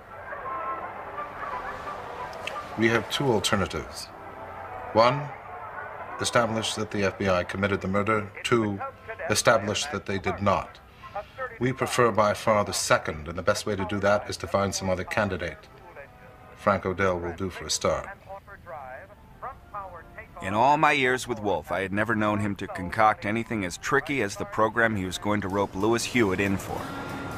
We have two alternatives. One, establish that the FBI committed the murder. Two, establish that they did not. We prefer by far the second, and the best way to do that is to find some other candidate. Frank Odell will do for a start. In all my years with Wolfe, I had never known him to concoct anything as tricky as the program he was going to rope Lewis Hewitt in for.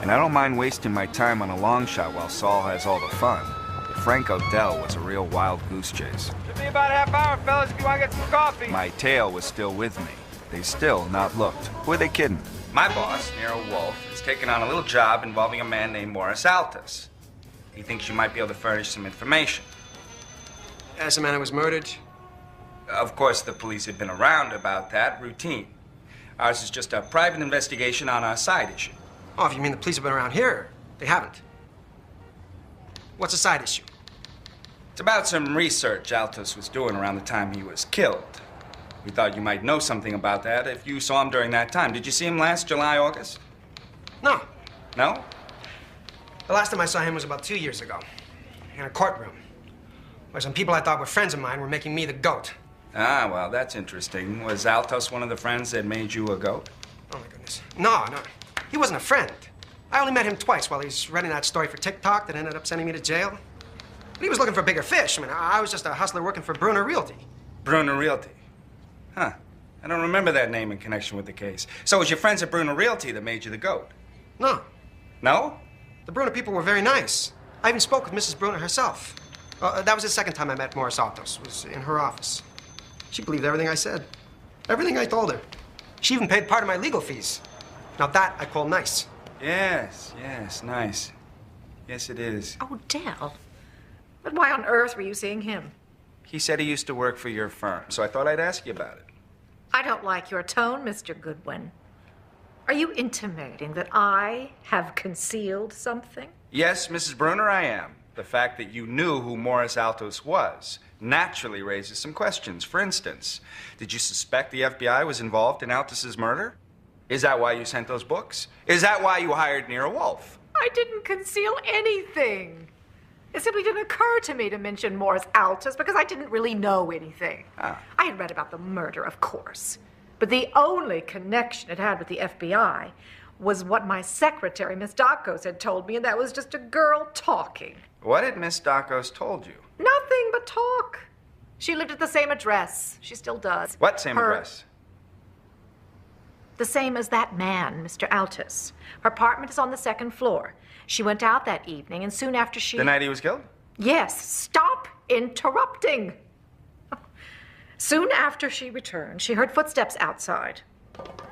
And I don't mind wasting my time on a long shot while Saul has all the fun. But Frank O'Dell was a real wild goose chase. Should be about a half hour, fellas, if you want to get some coffee. My tail was still with me. They still not looked. Who are they kidding? My boss, Nero Wolfe, has taken on a little job involving a man named Morris Altus. He thinks you might be able to furnish some information. As the man who was murdered? Of course, the police have been around about that, routine. Ours is just a private investigation on a side issue. Oh, if you mean the police have been around here, they haven't. What's the side issue? It's about some research Altus was doing around the time he was killed. We thought you might know something about that if you saw him during that time. Did you see him last July, August? No. No? The last time I saw him was about 2 years ago, in a courtroom, where some people I thought were friends of mine were making me the goat. Ah, well, that's interesting. Was Altus one of the friends that made you a goat? Oh, my goodness. No. He wasn't a friend. I only met him twice while he was writing that story for TikTok that ended up sending me to jail. But he was looking for bigger fish. I mean, I was just a hustler working for Bruner Realty. Bruner Realty? Huh. I don't remember that name in connection with the case. So it was your friends at Bruner Realty that made you the goat? No. No? The Bruner people were very nice. I even spoke with Mrs. Bruner herself. That was the second time I met Morris Altos. Was in her office. She believed everything I said. Everything I told her. She even paid part of my legal fees. Now that I call nice. Yes, nice. Yes, it is. Oh, Dell. But why on earth were you seeing him? He said he used to work for your firm, so I thought I'd ask you about it. I don't like your tone, Mr. Goodwin. Are you intimating that I have concealed something? Yes, Mrs. Bruner, I am. The fact that you knew who Morris Altos was naturally raises some questions. For instance, did you suspect the FBI was involved in Altos's murder? Is that why you sent those books? Is that why you hired Nero Wolfe? I didn't conceal anything. It simply didn't occur to me to mention Morris Altos because I didn't really know anything. I had read about the murder, of course. But the only connection it had with the FBI was what my secretary, Miss Dakos, had told me, and that was just a girl talking. What had Miss Dakos told you? Nothing but talk. She lived at the same address. She still does. What same address? The same as that man, Mr. Altus. Her apartment is on the second floor. She went out that evening, and soon after she... The night he was killed? Yes. Stop interrupting. Soon after she returned, she heard footsteps outside.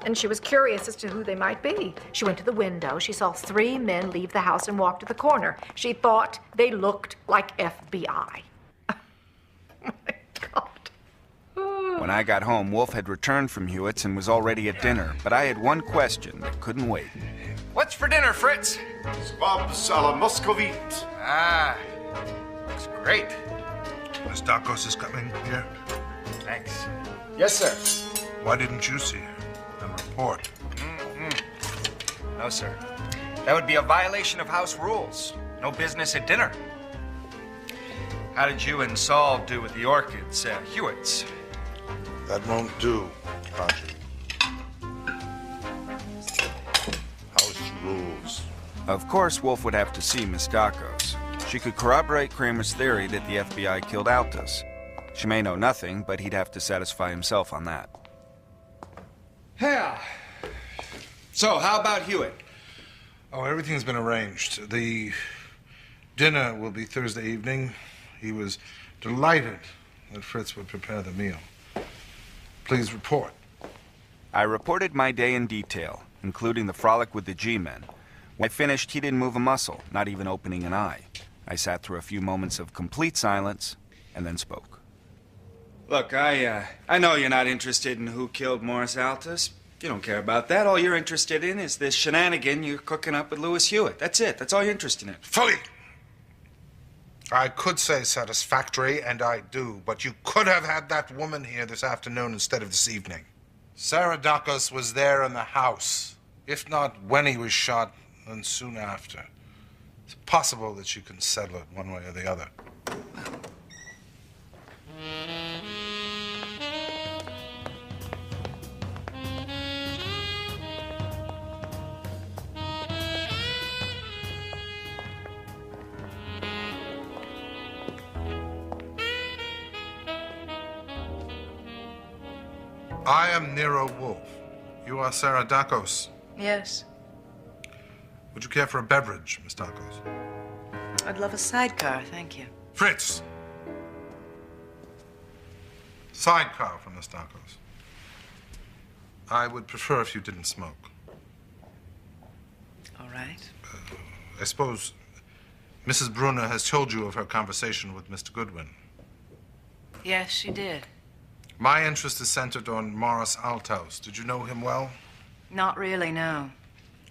And she was curious as to who they might be. She went to the window. She saw 3 men leave the house and walk to the corner. She thought they looked like FBI. When I got home, Wolfe had returned from Hewitt's and was already at dinner, but I had one question that couldn't wait. What's for dinner, Fritz? Squabs a la Muscovite. Ah, looks great. Miss Dakos is coming here? Thanks. Yes, sir. Why didn't you see her and report? No, sir. That would be a violation of house rules. No business at dinner. How did you and Saul do with the orchids, Hewitt's? That won't do, Haji. House rules. Of course, Wolfe would have to see Miss Dakos. She could corroborate Kramer's theory that the FBI killed Altus. She may know nothing, but he'd have to satisfy himself on that. Yeah. So, how about Hewitt? Oh, everything's been arranged. The dinner will be Thursday evening. He was delighted that Fritz would prepare the meal. Please report. I reported my day in detail, including the frolic with the G-men. When I finished, he didn't move a muscle, not even opening an eye. I sat through a few moments of complete silence, and then spoke. Look, I know you're not interested in who killed Morris Altus. You don't care about that. All you're interested in is this shenanigan you're cooking up with Lewis Hewitt. That's it. That's all you're interested in. Fully. I could say satisfactory, and I do, but you could have had that woman here this afternoon instead of this evening. Sarah Dakos was there in the house. If not when he was shot, then soon after. It's possible that you can settle it one way or the other. I am Nero Wolfe. You are Sarah Dakos. Yes. Would you care for a beverage, Miss Dakos? I'd love a sidecar, thank you. Fritz! Sidecar for Miss Dakos. I would prefer if you didn't smoke. All right. I suppose Mrs. Brunner has told you of her conversation with Mr. Goodwin. Yes, she did. My interest is centered on Morris Althouse. Did you know him well? Not really, no.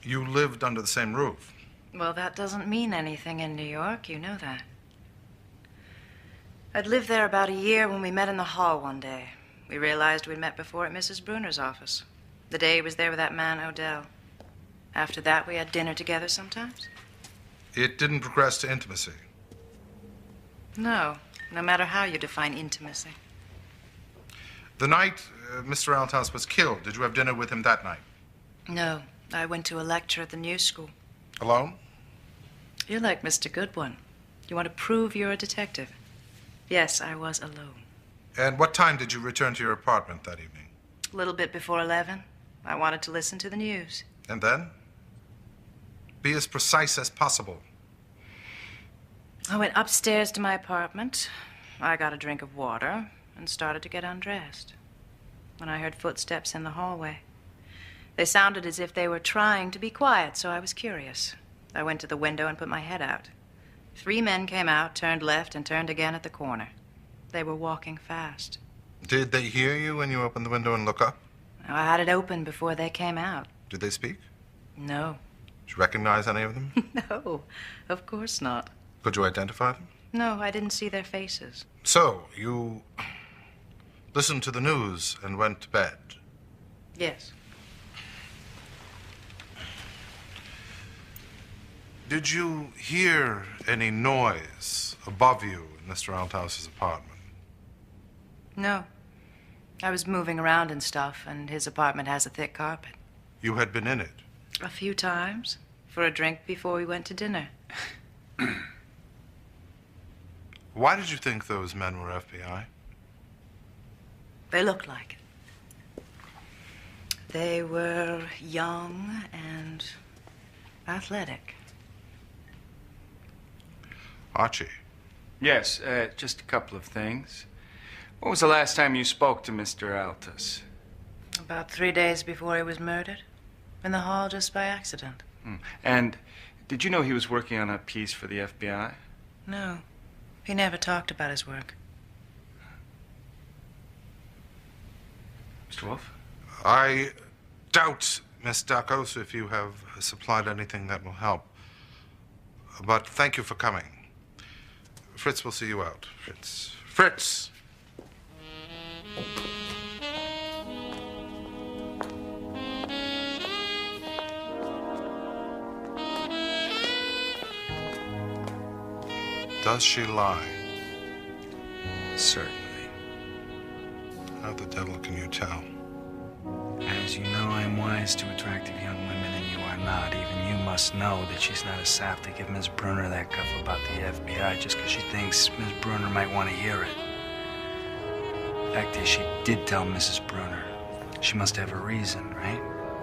You lived under the same roof. Well, that doesn't mean anything in New York, you know that. I'd lived there about a year when we met in the hall one day. We realized we'd met before at Mrs. Brunner's office. The day he was there with that man, Odell. After that, we had dinner together sometimes. It didn't progress to intimacy. No matter how you define intimacy. The night Mr. Althouse was killed, did you have dinner with him that night? No, I went to a lecture at the News School. Alone? You're like Mr. Goodwin. You want to prove you're a detective. Yes, I was alone. And what time did you return to your apartment that evening? A little bit before 11. I wanted to listen to the news. And then? Be as precise as possible. I went upstairs to my apartment. I got a drink of water and started to get undressed when I heard footsteps in the hallway. They sounded as if they were trying to be quiet, so I was curious. I went to the window and put my head out. 3 men came out, turned left, and turned again at the corner. They were walking fast. Did they hear you when you opened the window and look up? I had it open before they came out. Did they speak? No. Did you recognize any of them? No, of course not. Could you identify them? No, I didn't see their faces. So, you listened to the news and went to bed? Yes. Did you hear any noise above you in Mr. Althouse's apartment? No. I was moving around and stuff, and his apartment has a thick carpet. You had been in it? A few times. For a drink before we went to dinner. Why did you think those men were FBI? They looked like it. They were young and athletic. Archie. Yes, just a couple of things. When was the last time you spoke to Mr. Altus? About 3 days before he was murdered. In the hall just by accident. And did you know he was working on a piece for the FBI? No. He never talked about his work. Mr. Wolfe? I doubt, Miss Dakos, if you have supplied anything that will help. But thank you for coming. Fritz will see you out. Fritz. Fritz! Does she lie? Certainly. How the devil can you tell? As you know, I'm wise to attractive young women, and you are not. Even you must know that she's not a sap to give Miss Brunner that guff about the FBI just because she thinks Miss Brunner might want to hear it. Fact is, she did tell Mrs. Brunner. She must have a reason, right?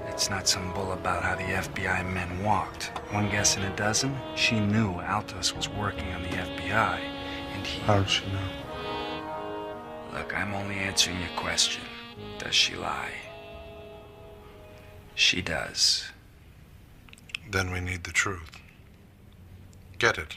It's not some bull about how the FBI men walked. One guess in a dozen, she knew Altos was working on the FBI, and he... How did she know? Look, I'm only answering your question. Does she lie? She does. Then we need the truth. Get it.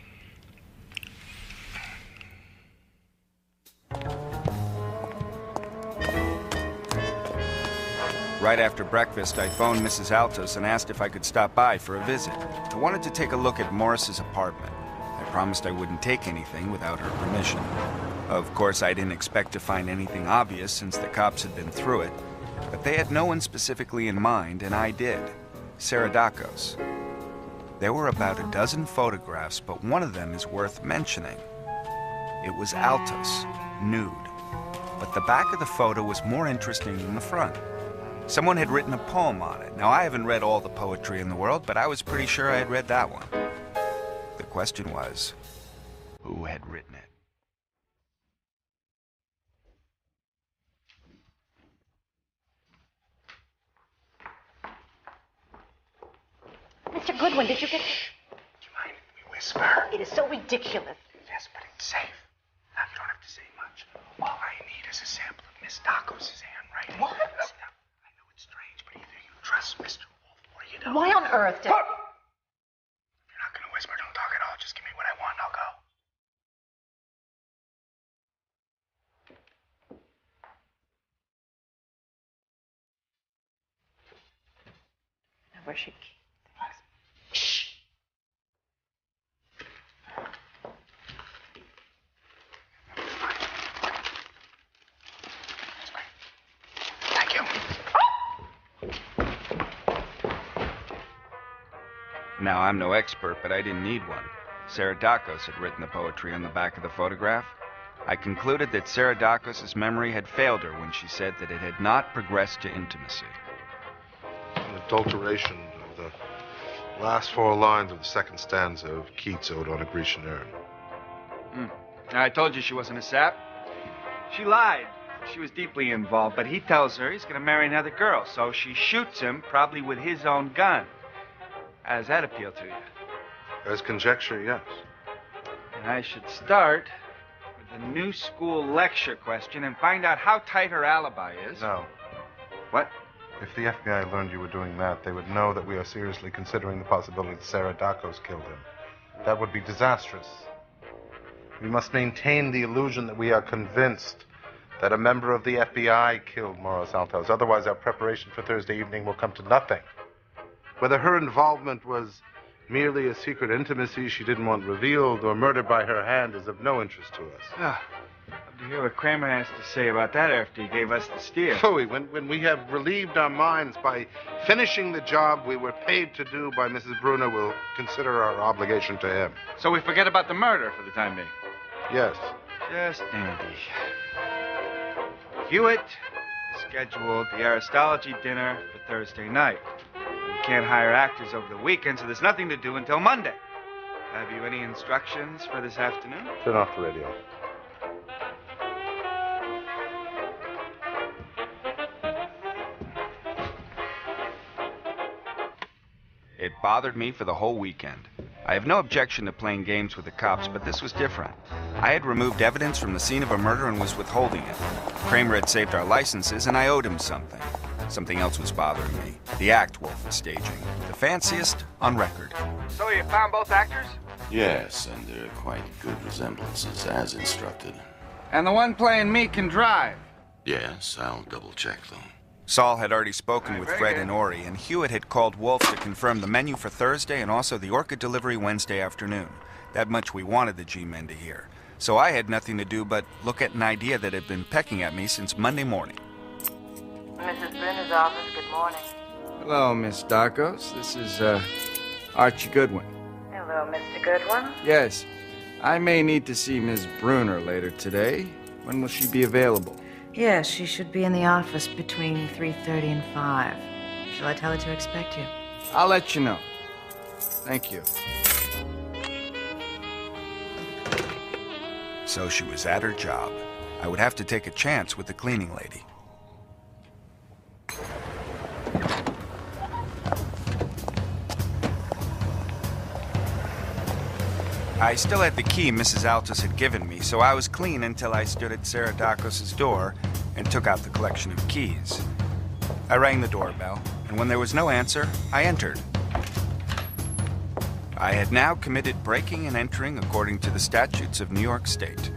Right after breakfast, I phoned Mrs. Altos and asked if I could stop by for a visit. I wanted to take a look at Morris's apartment. I promised I wouldn't take anything without her permission. Of course, I didn't expect to find anything obvious since the cops had been through it, but they had no one specifically in mind, and I did. Sarah Dakos. There were about a dozen photographs, but one of them is worth mentioning. It was Altos, nude. But the back of the photo was more interesting than the front. Someone had written a poem on it. Now, I haven't read all the poetry in the world, but I was pretty sure I had read that one. The question was, who had written it? Mr. Goodwin, did you get... Do you mind if we whisper? It is so ridiculous. Yes, but it's safe. Now, you don't have to say much. All I need is a sample of Miss Dacos' handwriting. What? Now, I know it's strange, but either you trust Mr. Wolfe or you don't. Why on earth did... If you're not going to whisper, don't talk at all. Just give me what I want, I'll go. Where's she? Shh. Thank you. Now, I'm no expert, but I didn't need one. Sarah Dacos had written the poetry on the back of the photograph. I concluded that Sarah Dacos' memory had failed her when she said that it had not progressed to intimacy. An adulteration of the last 4 lines of the second stanza of Keats' Ode on a Grecian Urn. I told you she wasn't a sap. She lied. She was deeply involved, but he tells her he's going to marry another girl, so she shoots him, probably with his own gun. How does that appeal to you? As conjecture, yes. And I should start with the new school lecture question and find out how tight her alibi is. No. What? If the FBI learned you were doing that, they would know that we are seriously considering the possibility that Sarah Dacos killed him. That would be disastrous. We must maintain the illusion that we are convinced that a member of the FBI killed Mauro Santos. Otherwise, our preparation for Thursday evening will come to nothing. Whether her involvement was merely a secret intimacy she didn't want revealed or murder by her hand is of no interest to us. Love to hear what Kramer has to say about that after he gave us the steer. Phooey, when we have relieved our minds by finishing the job we were paid to do by Mrs. Bruner, we'll consider our obligation to him. So we forget about the murder for the time being? Yes. Just dandy. Hewitt scheduled the Aristology dinner for Thursday night. We can't hire actors over the weekend, so there's nothing to do until Monday. Have you any instructions for this afternoon? Turn off the radio. It bothered me for the whole weekend. I have no objection to playing games with the cops, but this was different. I had removed evidence from the scene of a murder and was withholding it. Kramer had saved our licenses, and I owed him something. Something else was bothering me. The act Wolfe was staging. The fanciest on record. So you found both actors? Yes, and they're quite good resemblances, as instructed. And the one playing me can drive? Yes, I'll double-check them. Saul had already spoken with Fred and Ori, and Hewitt had called Wolfe to confirm the menu for Thursday and also the orchid delivery Wednesday afternoon. That much we wanted the G-men to hear. So I had nothing to do but look at an idea that had been pecking at me since Monday morning. Mrs. Bruner's office, good morning. Hello, Miss Dacos. This is, Archie Goodwin. Hello, Mr. Goodwin. Yes, I may need to see Miss Bruner later today. When will she be available? Yes, she should be in the office between 3:30 and 5. Shall I tell her to expect you? I'll let you know. Thank you. So she was at her job. I would have to take a chance with the cleaning lady. I still had the key Mrs. Altus had given me, so I was clean until I stood at Sarah Dacos' door and took out the collection of keys. I rang the doorbell, and when there was no answer, I entered. I had now committed breaking and entering according to the statutes of New York State.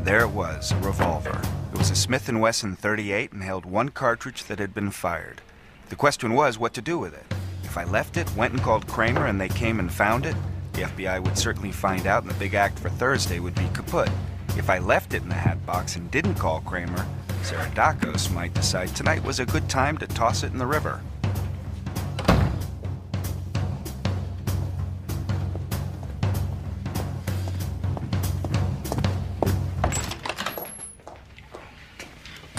There it was, a revolver. It was a Smith & Wesson .38 and held one cartridge that had been fired. The question was what to do with it. If I left it, went and called Kramer, and they came and found it, the FBI would certainly find out and the big act for Thursday would be kaput. If I left it in the hat box and didn't call Kramer, Sarah Dacos might decide tonight was a good time to toss it in the river.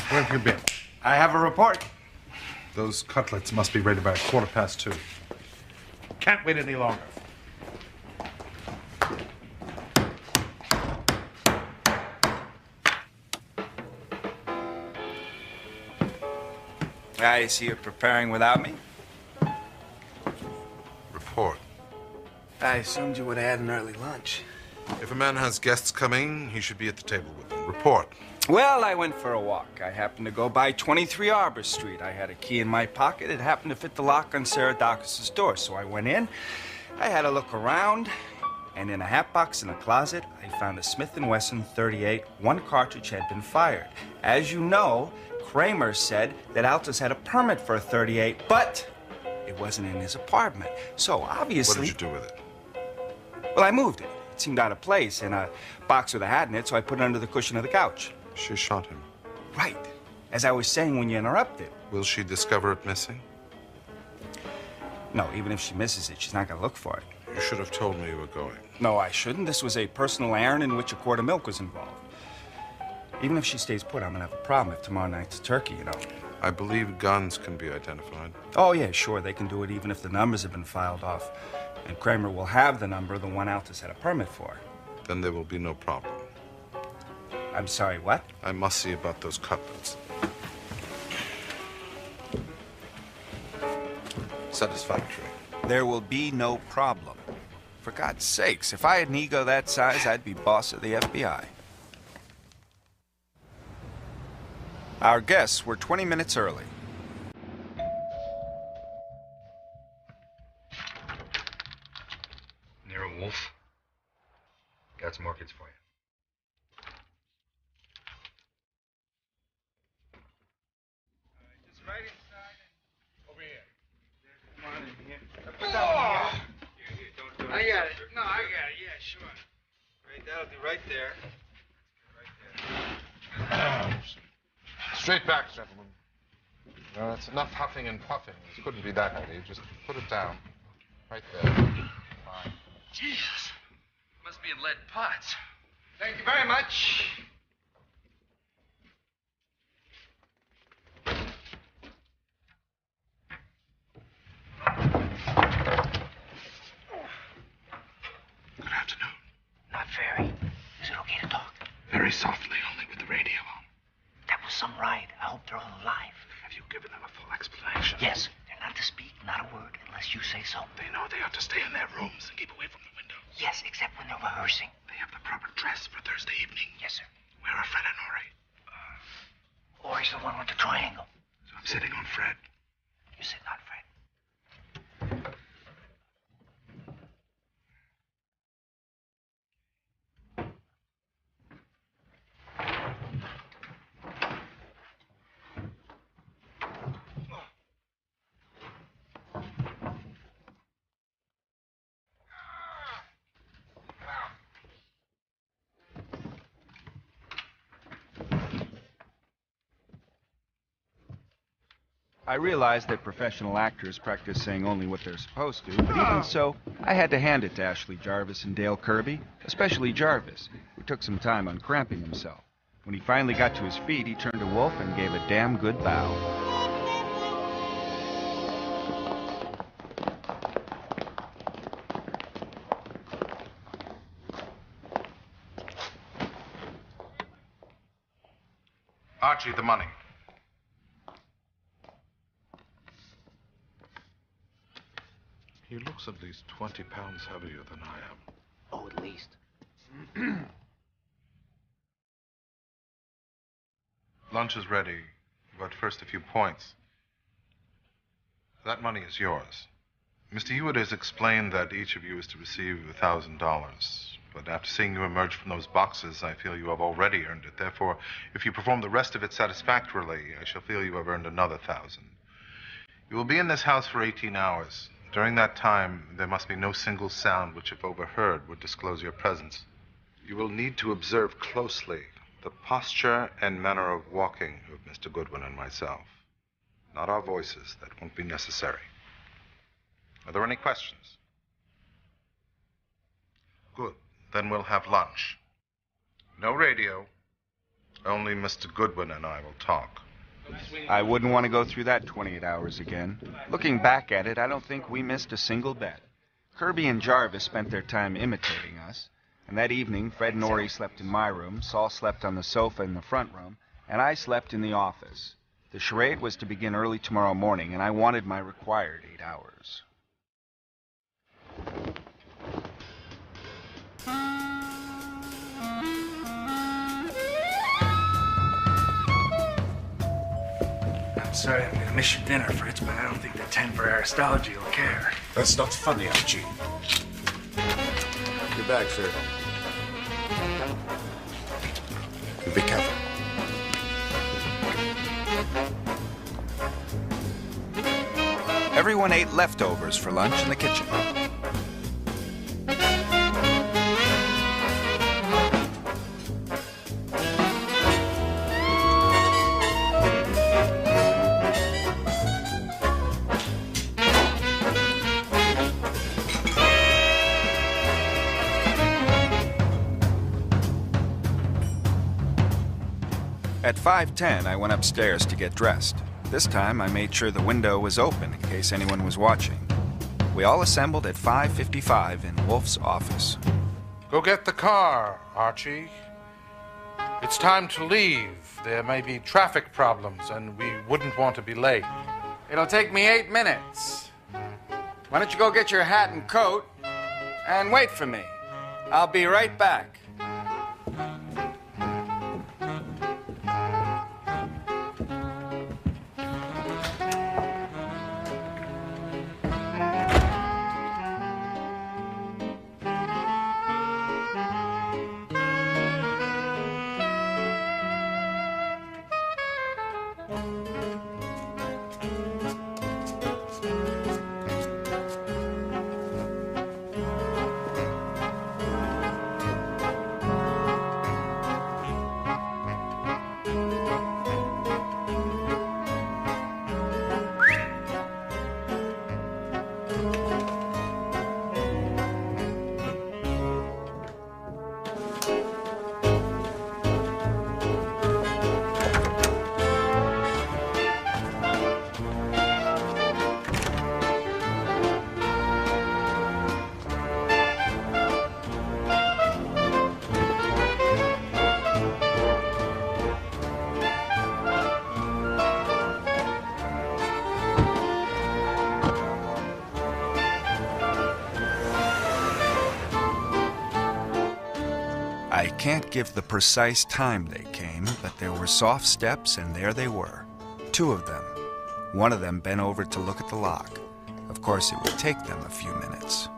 Where have you been? I have a report. Those cutlets must be ready by 2:15. can't wait any longer. I see you're preparing without me. Report. I assumed you would have had an early lunch. If a man has guests coming, he should be at the table with them. Report. Well, I went for a walk. I happened to go by 23 Arbor Street. I had a key in my pocket. It happened to fit the lock on Sarah Dawkins' door, so I went in. I had a look around, and in a hat box in a closet, I found a Smith & Wesson .38. One cartridge had been fired. As you know, Kramer said that Altus had a permit for a .38, but it wasn't in his apartment. So obviously... What did you do with it? Well, I moved it. It seemed out of place in a box with a hat in it, so I put it under the cushion of the couch. She shot him. Right. As I was saying when you interrupted. Will she discover it missing? No, even if she misses it, she's not going to look for it. You should have told me you were going. No, I shouldn't. This was a personal errand in which a quart of milk was involved. Even if she stays put, I'm going to have a problem if tomorrow night's a turkey, you know. I believe guns can be identified. Oh, yeah, sure. They can do it even if the numbers have been filed off. And Kramer will have the number the one Altus had a permit for. Then there will be no problem. I'm sorry, what? I must see about those cutlets. Satisfactory. There will be no problem. For God's sakes, if I had an ego that size, I'd be boss of the FBI. Our guests were 20 minutes early. Nero, Wolfe. Got some orchids for you. Just right inside and over here. Come on in here. Put that one here. Here, don't do it. I got it. No, I got it. Yeah, sure. Right, that'll be right there. Right there. Straight back, gentlemen. No, that's enough huffing and puffing. This couldn't be that heavy. Just put it down. Right there. Fine. Jesus. Must be in lead pots. Thank you very much. Good afternoon. Not very. Is it okay to talk? Very softly, only with the radio on. That was some ride. I hope they're all alive. Have you given them a full explanation? Yes. They're not to speak, not a word, unless you say so. They know they ought to stay in their rooms and keep away from the windows. Yes, except when they're rehearsing. They have the proper dress for Thursday evening. Yes, sir. Where are Fred and Ori? Ori's the one with the triangle. So I'm sitting on Fred. You sit on Fred. I realized that professional actors practice saying only what they're supposed to, but even so, I had to hand it to Ashley Jarvis and Dale Kirby, especially Jarvis, who took some time uncramping himself. When he finally got to his feet, he turned to Wolfe and gave a damn good bow. Archie, the money. He looks at least 20 pounds heavier than I am. Oh, at least. Lunch is ready, but first a few points. That money is yours. Mr. Hewitt has explained that each of you is to receive $1,000. But after seeing you emerge from those boxes, I feel you have already earned it. Therefore, if you perform the rest of it satisfactorily, I shall feel you have earned another 1,000. You will be in this house for 18 hours. During that time, there must be no single sound which, if overheard, would disclose your presence. You will need to observe closely the posture and manner of walking of Mr. Goodwin and myself. Not our voices. That won't be necessary. Are there any questions? Good. Then we'll have lunch. No radio. Only Mr. Goodwin and I will talk. I wouldn't want to go through that 28 hours again. Looking back at it, I don't think we missed a single bet. Kirby and Jarvis spent their time imitating us, and that evening Fred and Ori slept in my room, Saul slept on the sofa in the front room, and I slept in the office. The charade was to begin early tomorrow morning, and I wanted my required 8 hours. I'm sorry I'm gonna miss your dinner, Fritz, but I don't think the 10 for Aristology will care. That's not funny, Archie. Your bag, sir. Be careful. Everyone ate leftovers for lunch in the kitchen. At 5:10, I went upstairs to get dressed. This time, I made sure the window was open in case anyone was watching. We all assembled at 5:55 in Wolfe's office. Go get the car, Archie. It's time to leave. There may be traffic problems, and we wouldn't want to be late. It'll take me 8 minutes. Why don't you go get your hat and coat and wait for me? I'll be right back. I can't give the precise time they came, but there were soft steps, and there they were. 2 of them. One of them bent over to look at the lock. Of course, it would take them a few minutes.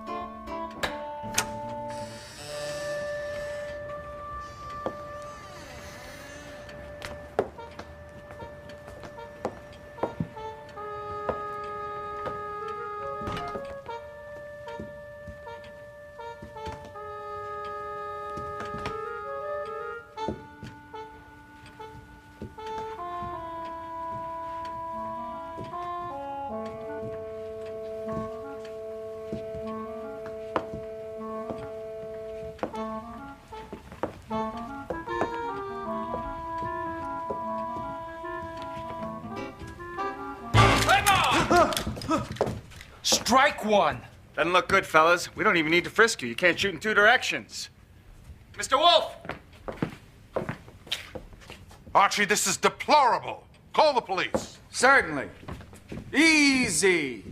Strike one! Doesn't look good, fellas. We don't even need to frisk you. You can't shoot in 2 directions. Mr. Wolfe! Archie, this is deplorable. Call the police. Certainly. Easy.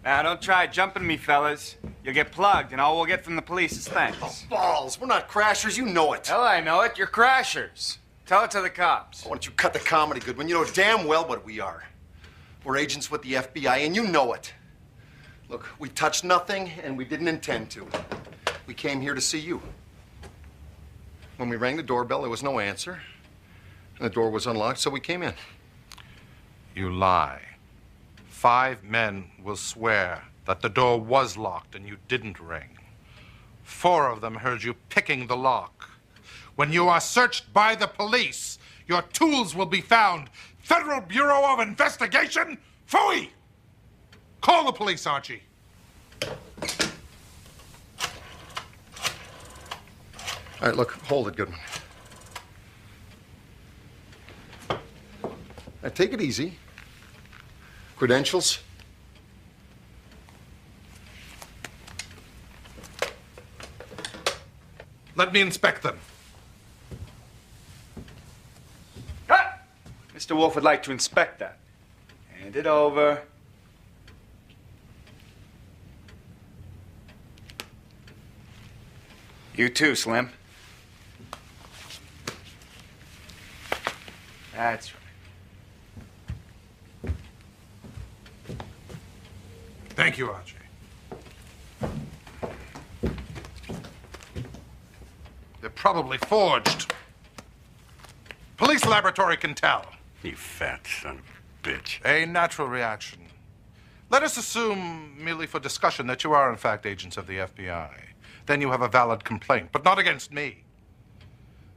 Now, don't try jumping me, fellas. You'll get plugged, and all we'll get from the police is thanks. Oh, balls. We're not crashers. You know it. Hell, I know it. You're crashers. Tell it to the cops. Why don't you cut the comedy, Goodwin? You know damn well what we are. We're agents with the FBI, and you know it. Look, we touched nothing, and we didn't intend to. We came here to see you. When we rang the doorbell, there was no answer. And the door was unlocked, so we came in. You lie. 5 men will swear that the door was locked and you didn't ring. 4 of them heard you picking the lock. When you are searched by the police, your tools will be found. Federal Bureau of Investigation? Phooey! Call the police, Archie. All right, look, hold it, Goodwin. Now, take it easy. Credentials? Let me inspect them. Ah! Mr. Wolfe would like to inspect that. Hand it over. You too, Slim. That's right. Thank you, Archie. They're probably forged. Police laboratory can tell. You fat son of a bitch. A natural reaction. Let us assume, merely for discussion, that you are in fact agents of the FBI. Then you have a valid complaint, but not against me.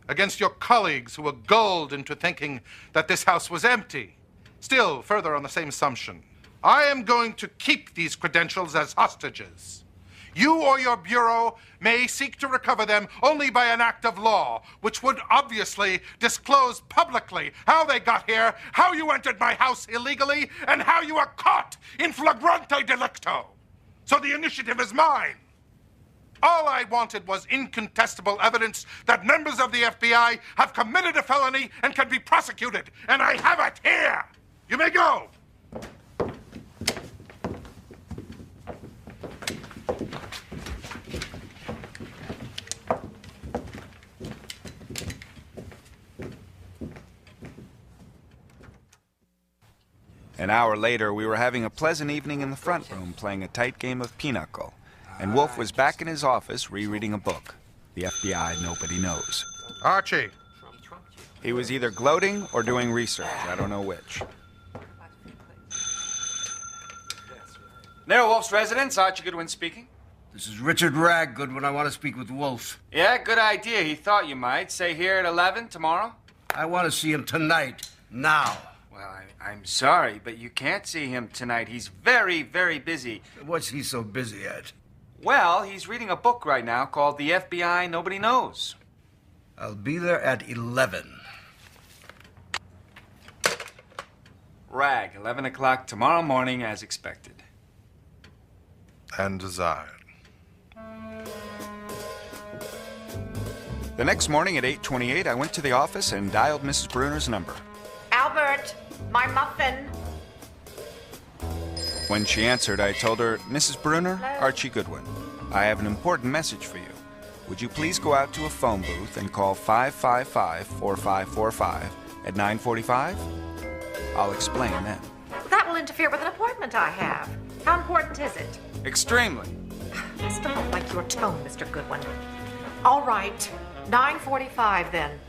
Against your colleagues who were gulled into thinking that this house was empty. Still, further on the same assumption, I am going to keep these credentials as hostages. You or your bureau may seek to recover them only by an act of law, which would obviously disclose publicly how they got here, how you entered my house illegally, and how you were caught in flagrante delicto. So the initiative is mine. All I wanted was incontestable evidence that members of the FBI have committed a felony and can be prosecuted, and I have it here. You may go. An hour later, we were having a pleasant evening in the front room playing a tight game of pinochle, and Wolfe was back in his office rereading a book, The FBI Nobody Knows. Archie. He was either gloating or doing research. I don't know which. Nero Wolfe's residence, Archie Goodwin speaking. This is Richard Ragg, Goodwin. I want to speak with Wolfe. Yeah, good idea. He thought you might. Say here at 11 tomorrow? I want to see him tonight. Now. Well, I'm sorry, but you can't see him tonight. He's very, very busy. What's he so busy at? Well, he's reading a book right now called The FBI Nobody Knows. I'll be there at 11. Rag, 11 o'clock tomorrow morning as expected. And desired. The next morning at 8:28, I went to the office and dialed Mrs. Bruner's number. Albert, my muffin. When she answered, I told her, Mrs. Bruner, Archie Goodwin, I have an important message for you. Would you please go out to a phone booth and call 555-4545 at 9:45? I'll explain then. That will interfere with an appointment I have. How important is it? Extremely. I still don't like your tone, Mr. Goodwin. All right, 9:45 then.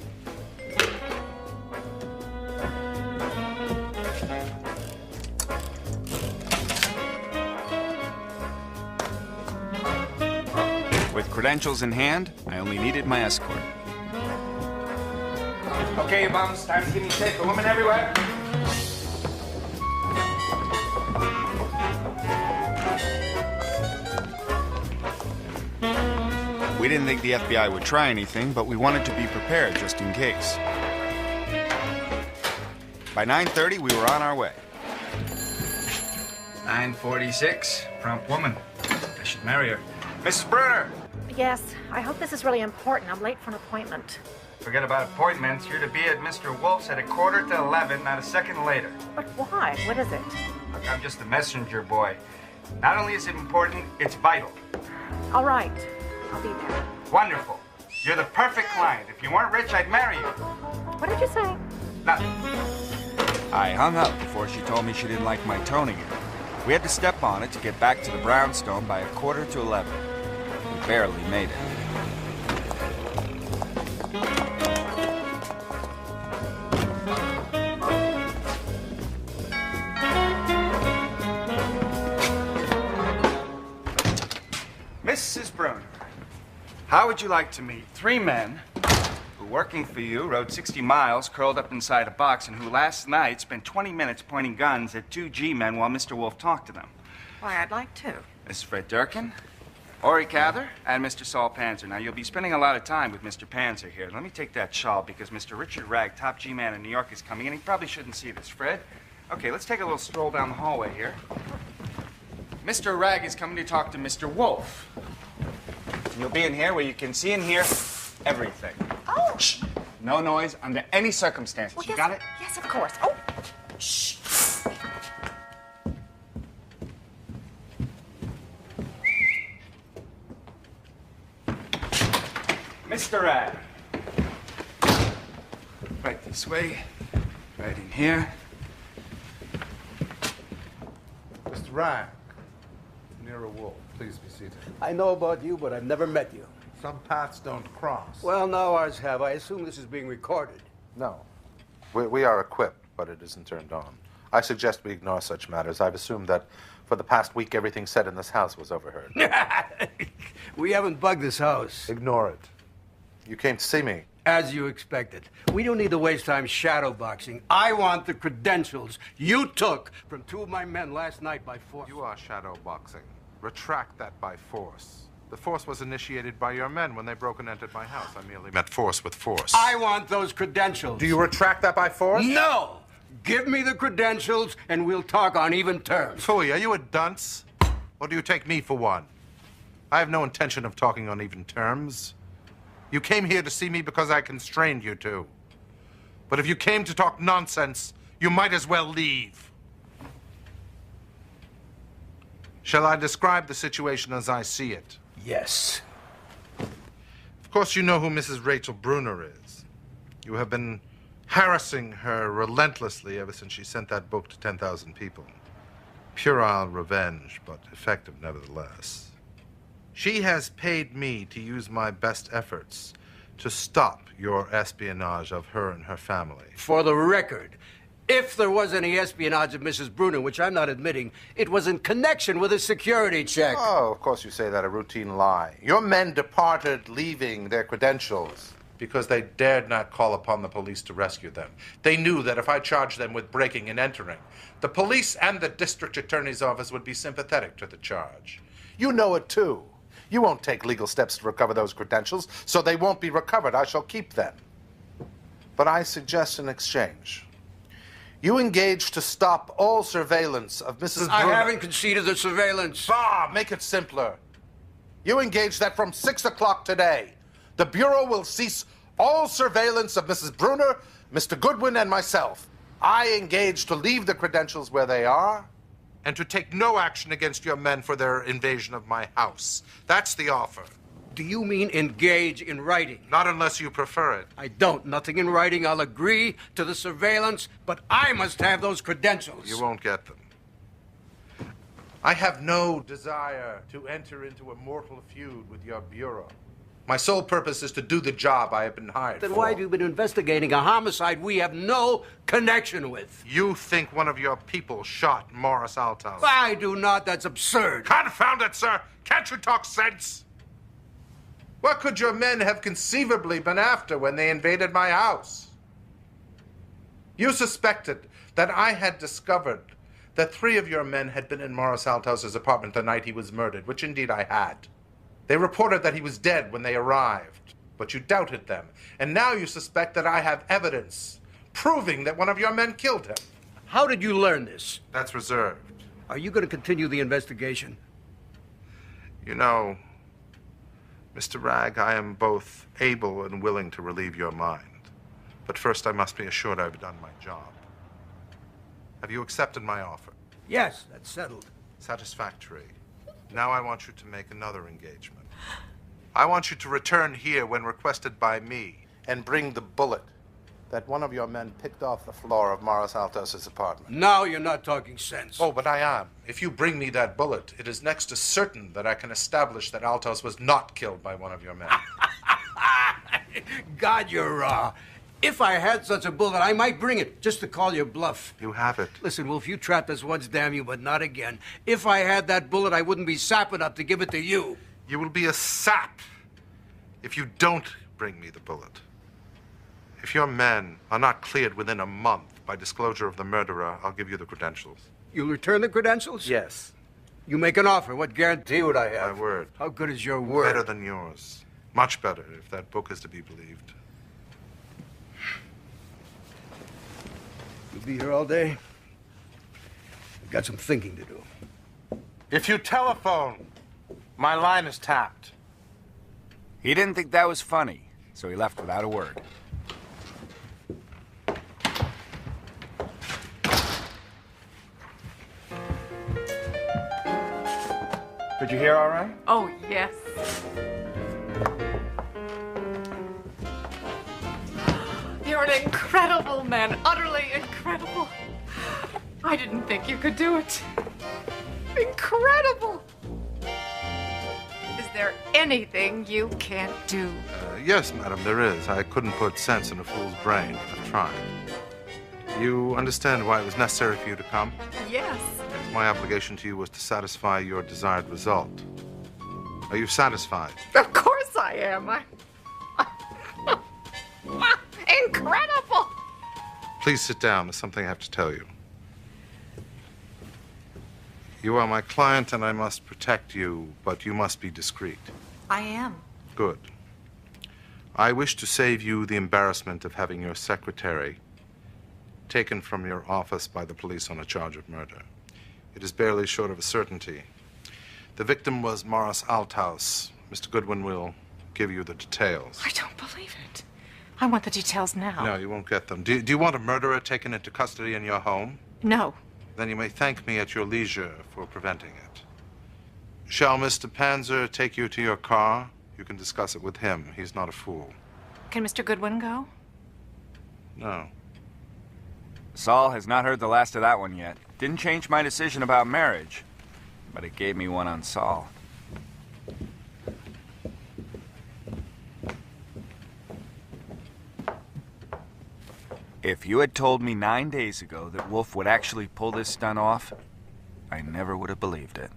With credentials in hand, I only needed my escort. Okay, you bums, time to keep me safe. The women everywhere. We didn't think the FBI would try anything, but we wanted to be prepared just in case. By 9:30, we were on our way. 9:46, prompt woman. I should marry her. Mrs. Bruner! Yes, I hope this is really important. I'm late for an appointment. Forget about appointments. You're to be at Mr. Wolfe's at 11:15, not a second later. But why? What is it? Look, I'm just the messenger boy. Not only is it important, it's vital. All right, I'll be there. Wonderful. You're the perfect client. If you weren't rich, I'd marry you. What did you say? Nothing. I hung up before she told me she didn't like my tone again. We had to step on it to get back to the brownstone by 11:15. We barely made it. Mrs. Bruner, how would you like to meet three men who, working for you, rode 60 miles curled up inside a box and who last night spent 20 minutes pointing guns at two G-men while Mr. Wolfe talked to them? Why, I'd like to. Mrs. Fred Durkin, Ori Cather, and Mr. Saul Panzer. Now, you'll be spending a lot of time with Mr. Panzer here. Let me take that shawl because Mr. Richard Ragg, top G-man in New York, is coming, and he probably shouldn't see this. Fred? Okay, let's take a little stroll down the hallway here. Mr. Ragg is coming to talk to Mr. Wolfe. You'll be in here where you can see and hear everything. Oh! Shh. No noise under any circumstances. Well, You yes, got it? Yes, of course. Oh! Shh. Mr. Rad. Right this way. Right in here. Mr. Ragg. Nero Wolfe, please be seated. I know about you, but I've never met you. Some paths don't cross. Well, now ours have. I assume this is being recorded. No. We are equipped, but it isn't turned on. I suggest we ignore such matters. I've assumed that for the past week, everything said in this house was overheard. We haven't bugged this house. Ignore it. You came to see me. As you expected. We don't need to waste time shadowboxing. I want the credentials you took from two of my men last night by force. You are shadowboxing. Retract that by force. The force was initiated by your men when they broke and entered my house. I merely met force with force. I want those credentials. Do you retract that by force? No! Give me the credentials and we'll talk on even terms. Phooey, are you a dunce? Or do you take me for one? I have no intention of talking on even terms. You came here to see me because I constrained you to. But if you came to talk nonsense, you might as well leave. Shall I describe the situation as I see it? Yes. Of course, you know who Mrs. Rachel Bruner is. You have been harassing her relentlessly ever since she sent that book to 10,000 people. Puerile revenge, but effective nevertheless. She has paid me to use my best efforts to stop your espionage of her and her family. For the record, if there was any espionage of Mrs. Bruner, which I'm not admitting, it was in connection with a security check. Oh, of course you say that, a routine lie. Your men departed leaving their credentials because they dared not call upon the police to rescue them. They knew that if I charged them with breaking and entering, the police and the district attorney's office would be sympathetic to the charge. You know it too. You won't take legal steps to recover those credentials, so they won't be recovered. I shall keep them. But I suggest an exchange. You engage to stop all surveillance of Mrs. I Bruner. haven't conceded the surveillance. Bah, make it simpler. You engage that from 6 o'clock today, the Bureau will cease all surveillance of Mrs. Bruner, Mr. Goodwin, and myself. I engage to leave the credentials where they are and to take no action against your men for their invasion of my house. That's the offer. Do you mean engage in writing? Not unless you prefer it. I don't. Nothing in writing. I'll agree to the surveillance, but I must have those credentials. You won't get them. I have no desire to enter into a mortal feud with your Bureau. My sole purpose is to do the job I have been hired for. Then why have you been investigating a homicide we have no connection with? You think one of your people shot Morris Althouse? I do not. That's absurd. Confound it, sir! Can't you talk sense? What could your men have conceivably been after when they invaded my house? You suspected that I had discovered that 3 of your men had been in Morris Althouse's apartment the night he was murdered, which indeed I had. They reported that he was dead when they arrived, but you doubted them. And now you suspect that I have evidence proving that one of your men killed him. How did you learn this? That's reserved. Are you going to continue the investigation? You know, Mr. Ragg, I am both able and willing to relieve your mind. But first I must be assured I've done my job. Have you accepted my offer? Yes, that's settled. Satisfactory. Now I want you to make another engagement. I want you to return here when requested by me and bring the bullet that one of your men picked off the floor of Morris Althouse's apartment. Now you're not talking sense. Oh, but I am. If you bring me that bullet, it is next to certain that I can establish that Althouse was not killed by one of your men. God, you're raw. If I had such a bullet, I might bring it, just to call your bluff. You have it. Listen, Wolf, you trapped us once, damn you, but not again. If I had that bullet, I wouldn't be sap enough to give it to you. You will be a sap if you don't bring me the bullet. If your men are not cleared within a month by disclosure of the murderer, I'll give you the credentials. You'll return the credentials? Yes. You make an offer. What guarantee would I have? My word. How good is your word? Better than yours. Much better, if that book is to be believed. You'll be here all day? I've got some thinking to do. If you telephone, my line is tapped. He didn't think that was funny. So he left without a word. Could you hear all right? Oh, yes. You're an incredible man, utterly incredible. I didn't think you could do it. Incredible. Is there anything you can't do? Yes, madam, there is. I couldn't put sense in a fool's brain, but I've tried. You understand why it was necessary for you to come? Yes. My obligation to you was to satisfy your desired result. Are you satisfied? Of course I am. Incredible. Please sit down. There's something I have to tell you. You are my client, and I must protect you, but you must be discreet. I am. Good. I wish to save you the embarrassment of having your secretary taken from your office by the police on a charge of murder. It is barely short of a certainty. The victim was Morris Althouse. Mr. Goodwin will give you the details. I don't believe it. I want the details now. No, you won't get them. Do you want a murderer taken into custody in your home? No. Then you may thank me at your leisure for preventing it. Shall Mr. Panzer take you to your car? You can discuss it with him. He's not a fool. Can Mr. Goodwin go? No. Saul has not heard the last of that one yet. Didn't change my decision about marriage, but it gave me one on Saul. If you had told me 9 days ago that Wolfe would actually pull this stunt off, I never would have believed it.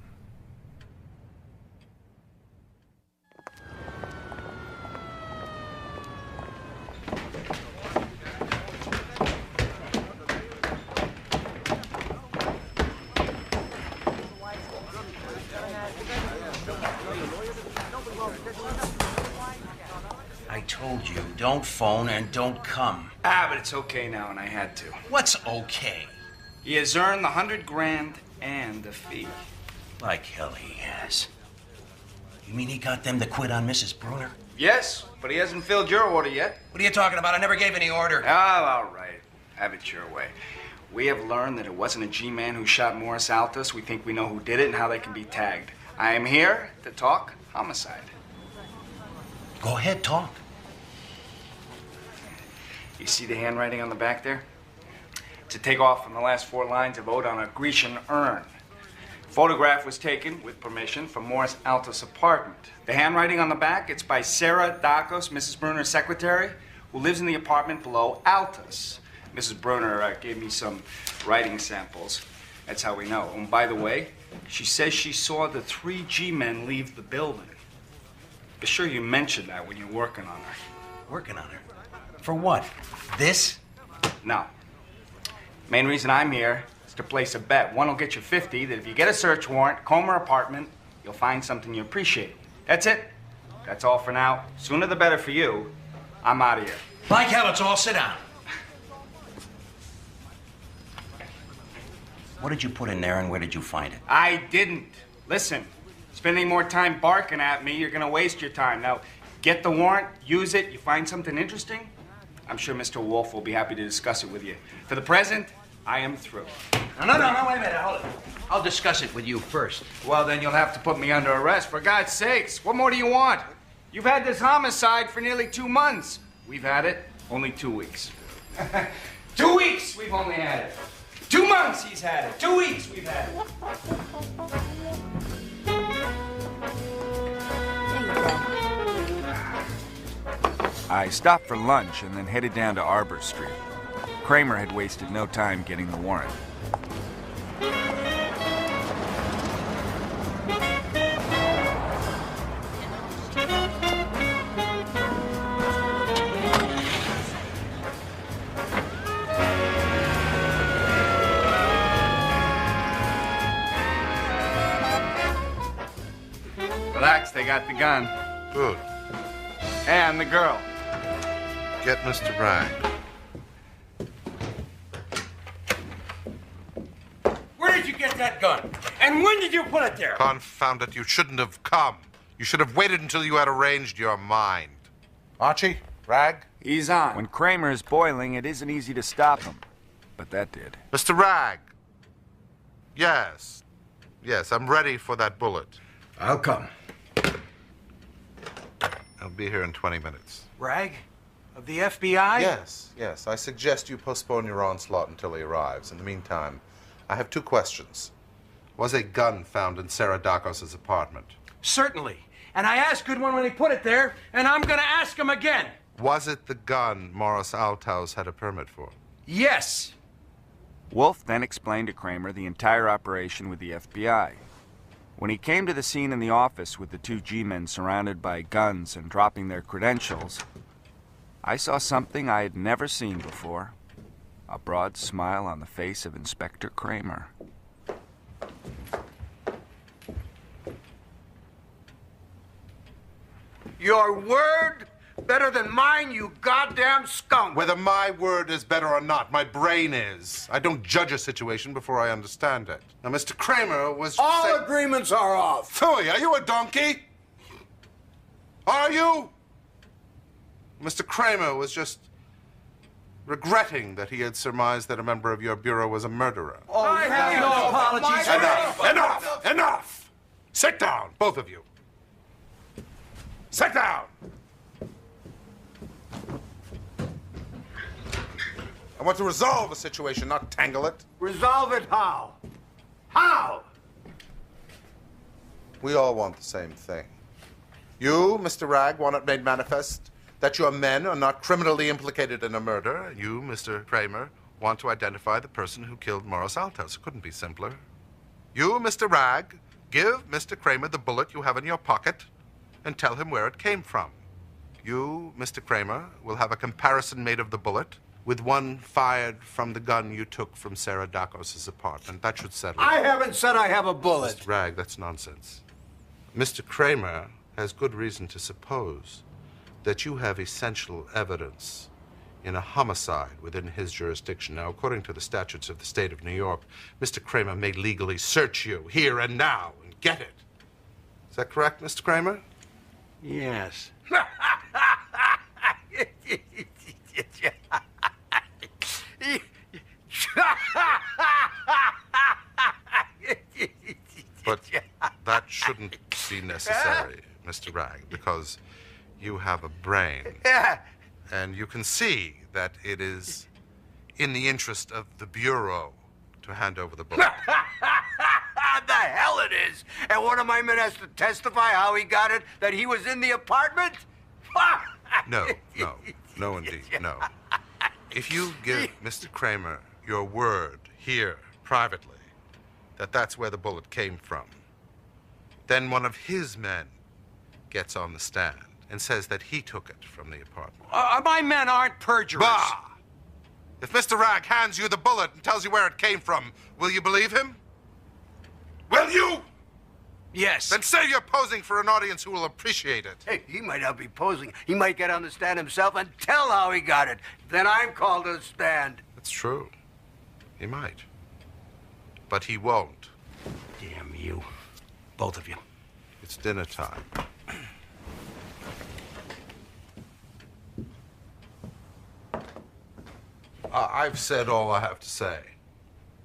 I told you, don't phone and don't come. But it's okay now, and I had to. What's okay? He has earned the $100 grand and a fee. Like hell he has. You mean he got them to quit on Mrs. Bruner? Yes, but he hasn't filled your order yet. What are you talking about? I never gave any order. All right. Have it your way. We have learned that it wasn't a G-man who shot Morris Altus. We think we know who did it and how they can be tagged. I am here to talk homicide. Go ahead, talk. You see the handwriting on the back there? To take off from the last 4 lines of ode on a Grecian urn. Photograph was taken, with permission, from Morris Altus' apartment. The handwriting on the back, it's by Sarah Dakos, Mrs. Bruner's secretary, who lives in the apartment below Altus. Mrs. Bruner gave me some writing samples. That's how we know. And by the way, she says she saw the 3 G-men leave the building. Be sure you mention that when you're working on her. Working on her? For what? This? No. Main reason I'm here is to place a bet. One will get you 50, that if you get a search warrant, comb her apartment, you'll find something you appreciate. That's it. That's all for now. Sooner the better for you. I'm out of here. Like hell, it's all. Sit down. What did you put in there and where did you find it? I didn't. Listen, spending more time barking at me, you're gonna waste your time. Now, get the warrant, use it, you find something interesting, I'm sure Mr. Wolfe will be happy to discuss it with you. For the present, I am through. No, wait a minute, hold it. I'll discuss it with you first. Well, then you'll have to put me under arrest, for God's sakes. What more do you want? You've had this homicide for nearly 2 months. We've had it only 2 weeks. 2 weeks we've only had it. 2 months he's had it. 2 weeks we've had it. I stopped for lunch and then headed down to Arbor Street. Kramer had wasted no time getting the warrant. Relax, they got the gun. Good. And the girl. Get Mr. Bragg. Where did you get that gun? And when did you put it there? Confound it, you shouldn't have come. You should have waited until you had arranged your mind. Archie, Rag? He's on. When Kramer is boiling, it isn't easy to stop him. But that did. Mr. Rag. Yes. Yes, I'm ready for that bullet. I'll come. I'll be here in 20 minutes. Rag? Of the FBI? Yes. I suggest you postpone your onslaught until he arrives. In the meantime, I have 2 questions. Was a gun found in Sarah Dakos' apartment? Certainly. And I asked Goodwin when he put it there, and I'm gonna ask him again. Was it the gun Morris Althaus had a permit for? Yes. Wolfe then explained to Kramer the entire operation with the FBI. When he came to the scene in the office with the 2 G-men surrounded by guns and dropping their credentials, I saw something I had never seen before. A broad smile on the face of Inspector Kramer. Your word better than mine, you goddamn skunk. Whether my word is better or not, my brain is. I don't judge a situation before I understand it. Now, Mr. Kramer was... All agreements are off. Phooey, are you a donkey? Are you? Mr. Kramer was just regretting that he had surmised that a member of your bureau was a murderer. Oh, I have no apologies. Enough! Sit down, both of you. Sit down! I want to resolve a situation, not tangle it. Resolve it how? How? We all want the same thing. You, Mr. Rag, want it made manifest that your men are not criminally implicated in a murder. You, Mr. Kramer, want to identify the person who killed Morris Althaus. It couldn't be simpler. You, Mr. Rag, give Mr. Kramer the bullet you have in your pocket and tell him where it came from. You, Mr. Kramer, will have a comparison made of the bullet with one fired from the gun you took from Sarah Dakos' apartment. That should settle it. I haven't said I have a bullet. Mr. Rag, that's nonsense. Mr. Kramer has good reason to suppose that you have essential evidence in a homicide within his jurisdiction. Now, according to the statutes of the state of New York, Mr. Kramer may legally search you here and now and get it. Is that correct, Mr. Kramer? Yes. But that shouldn't be necessary, Mr. Rag, because you have a brain. And you can see that it is in the interest of the Bureau to hand over the bullet. The hell it is! And one of my men has to testify how he got it, that he was in the apartment? No, indeed, no. If you give Mr. Kramer your word here, privately, that that's where the bullet came from, then one of his men gets on the stand and says that he took it from the apartment. My men aren't perjurers. Bah! If Mr. Rag hands you the bullet and tells you where it came from, will you believe him? Will you? Yes. Then say you're posing for an audience who will appreciate it. Hey, he might not be posing. He might get on the stand himself and tell how he got it. Then I'm called to the stand. That's true. He might. But he won't. Damn you. Both of you. It's dinner time. I've said all I have to say.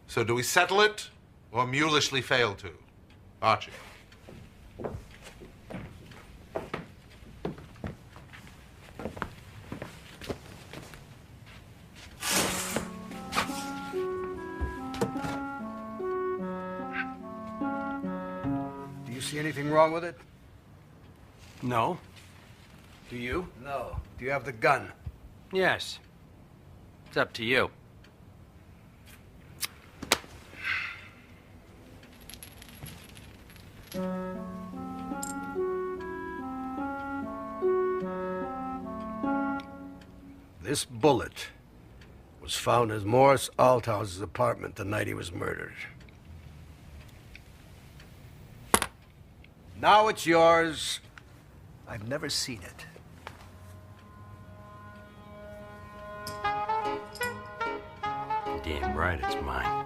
So do we settle it or mulishly fail to? Archie. Do you see anything wrong with it? No. Do you? No. Do you have the gun? Yes. It's up to you. This bullet was found in Morris Althaus's apartment the night he was murdered. Now it's yours. I've never seen it. Damn right it's mine.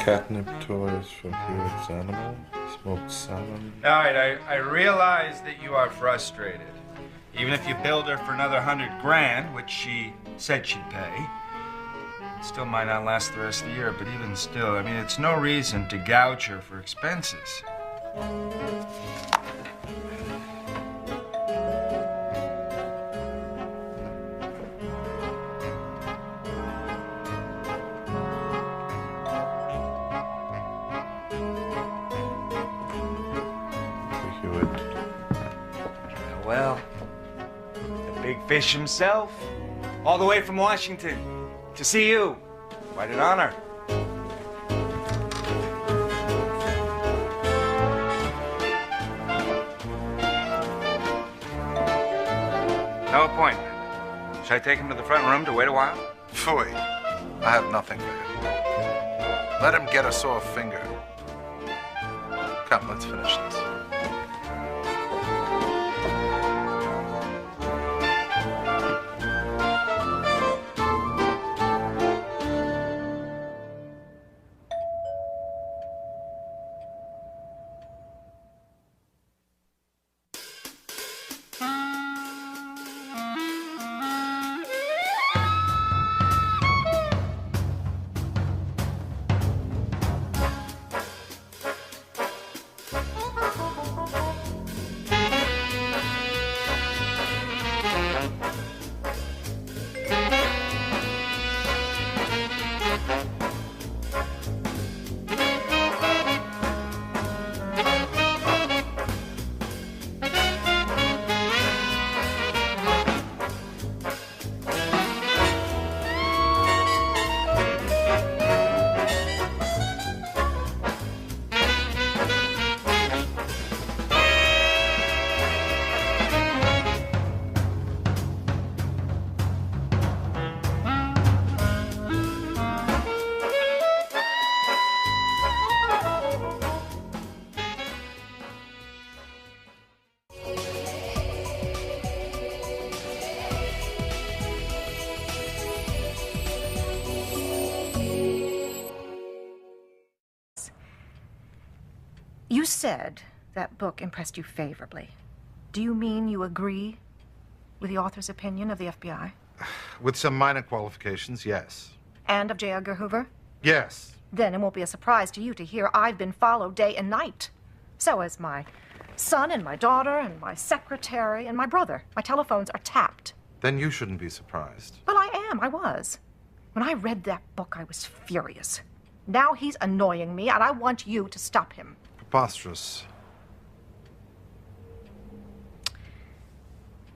Catnip toys from Hewitt's Animal, smoked salmon. All right, I realize that you are frustrated. Even if you billed her for another $100,000, which she said she'd pay, it still might not last the rest of the year. But even still, I mean, it's no reason to gouge her for expenses. Well, the big fish himself, all the way from Washington to see you. Quite an honor. No appointment. Should I take him to the front room to wait a while? Phooey. I have nothing for him. Let him get a sore finger. Come, let's finish this. You said that book impressed you favorably. Do you mean you agree with the author's opinion of the FBI? With some minor qualifications, yes. And of J. Edgar Hoover? Yes. Then it won't be a surprise to you to hear I've been followed day and night. So has my son and my daughter and my secretary and my brother. My telephones are tapped. Then you shouldn't be surprised. Well, I was. When I read that book, I was furious. Now he's annoying me, and I want you to stop him. Preposterous.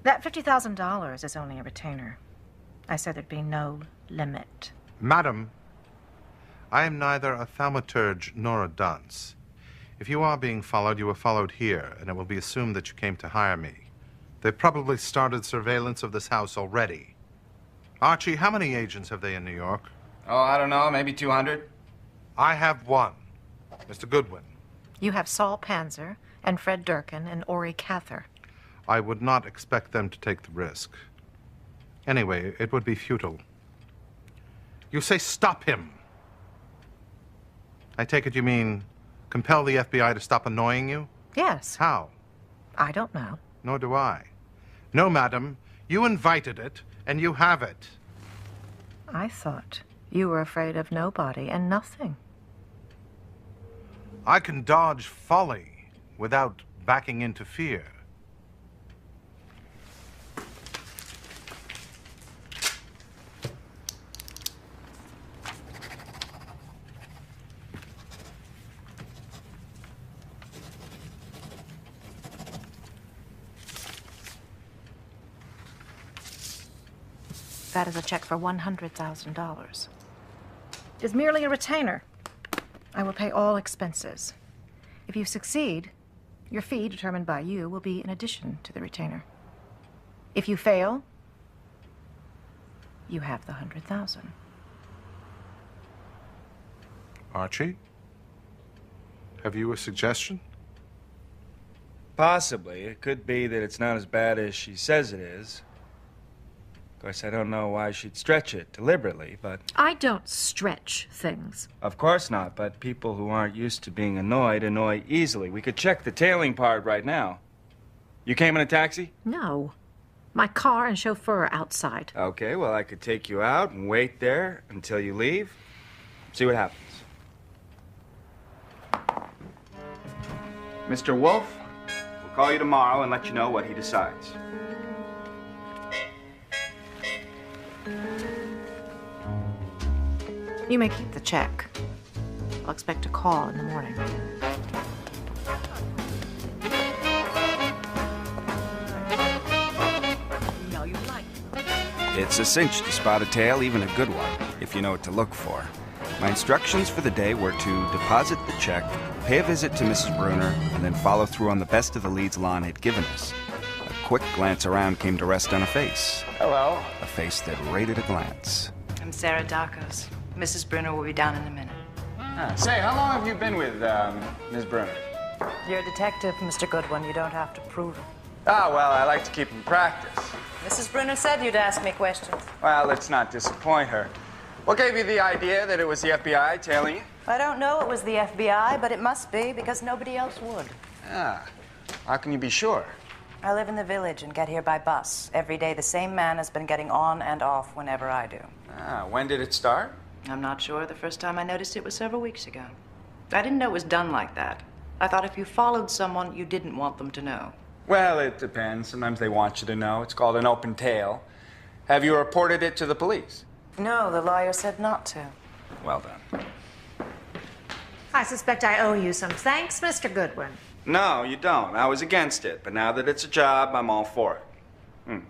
That $50,000 is only a retainer. I said there'd be no limit. Madam, I am neither a thaumaturge nor a dunce. If you are being followed, you were followed here, and it will be assumed that you came to hire me. They've probably started surveillance of this house already. Archie, how many agents have they in New York? Oh, I don't know, maybe 200. I have one, Mr. Goodwin. You have Saul Panzer and Fred Durkin and Ori Cather. I would not expect them to take the risk. Anyway, it would be futile. You say stop him. I take it you mean compel the FBI to stop annoying you? Yes. How? I don't know. Nor do I. No, madam. You invited it, and you have it. I thought you were afraid of nobody and nothing. I can dodge folly without backing into fear. That is a check for $100,000. It is merely a retainer. I will pay all expenses. If you succeed, your fee, determined by you, will be in addition to the retainer. If you fail, you have the $100,000. Archie? Have you a suggestion? Possibly. It could be that it's not as bad as she says it is. Of course, I don't know why she'd stretch it deliberately, but... I don't stretch things. Of course not, but people who aren't used to being annoyed annoy easily. We could check the tailing part right now. You came in a taxi? No. My car and chauffeur are outside. Okay, well, I could take you out and wait there until you leave. See what happens. Mr. Wolfe, we'll call you tomorrow and let you know what he decides. You may keep the check. I'll expect a call in the morning. It's a cinch to spot a tail, even a good one, if you know what to look for. My instructions for the day were to deposit the check, pay a visit to Mrs. Bruner, and then follow through on the best of the leads Lon had given us. A quick glance around came to rest on a face. Hello. A face that rated a glance. I'm Sarah Dacos. Mrs. Bruner will be down in a minute. Say, how long have you been with Ms. Bruner? You're a detective, Mr. Goodwin. You don't have to prove it. Ah, well, I like to keep in practice. Mrs. Bruner said you'd ask me questions. Well, let's not disappoint her. What gave you the idea that it was the FBI tailing you? I don't know it was the FBI, but it must be because nobody else would. Ah, how can you be sure? I live in the village and get here by bus. Every day the same man has been getting on and off whenever I do. Ah, when did it start? I'm not sure. The first time I noticed it was several weeks ago. I didn't know it was done like that. I thought if you followed someone, you didn't want them to know. Well, it depends. Sometimes they want you to know. It's called an open tail. Have you reported it to the police? No, the lawyer said not to. Well done. I suspect I owe you some thanks, Mr. Goodwin. No, you don't. I was against it, but now that it's a job, I'm all for it.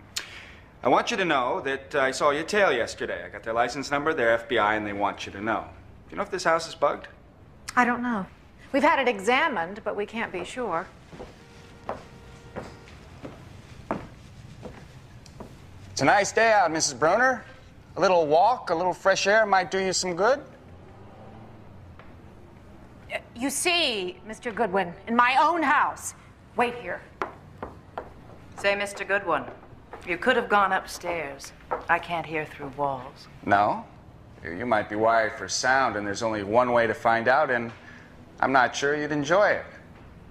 I want you to know that I saw your tail yesterday. I got their license number, their FBI, and they want you to know. Do you know if this house is bugged? I don't know. We've had it examined, but we can't be sure. It's a nice day out, Mrs. Bruner. A little walk, a little fresh air might do you some good. You see, Mr. Goodwin, in my own house. Wait here. Say, Mr. Goodwin, you could have gone upstairs. I can't hear through walls. No? You might be wired for sound, and there's only one way to find out, and I'm not sure you'd enjoy it.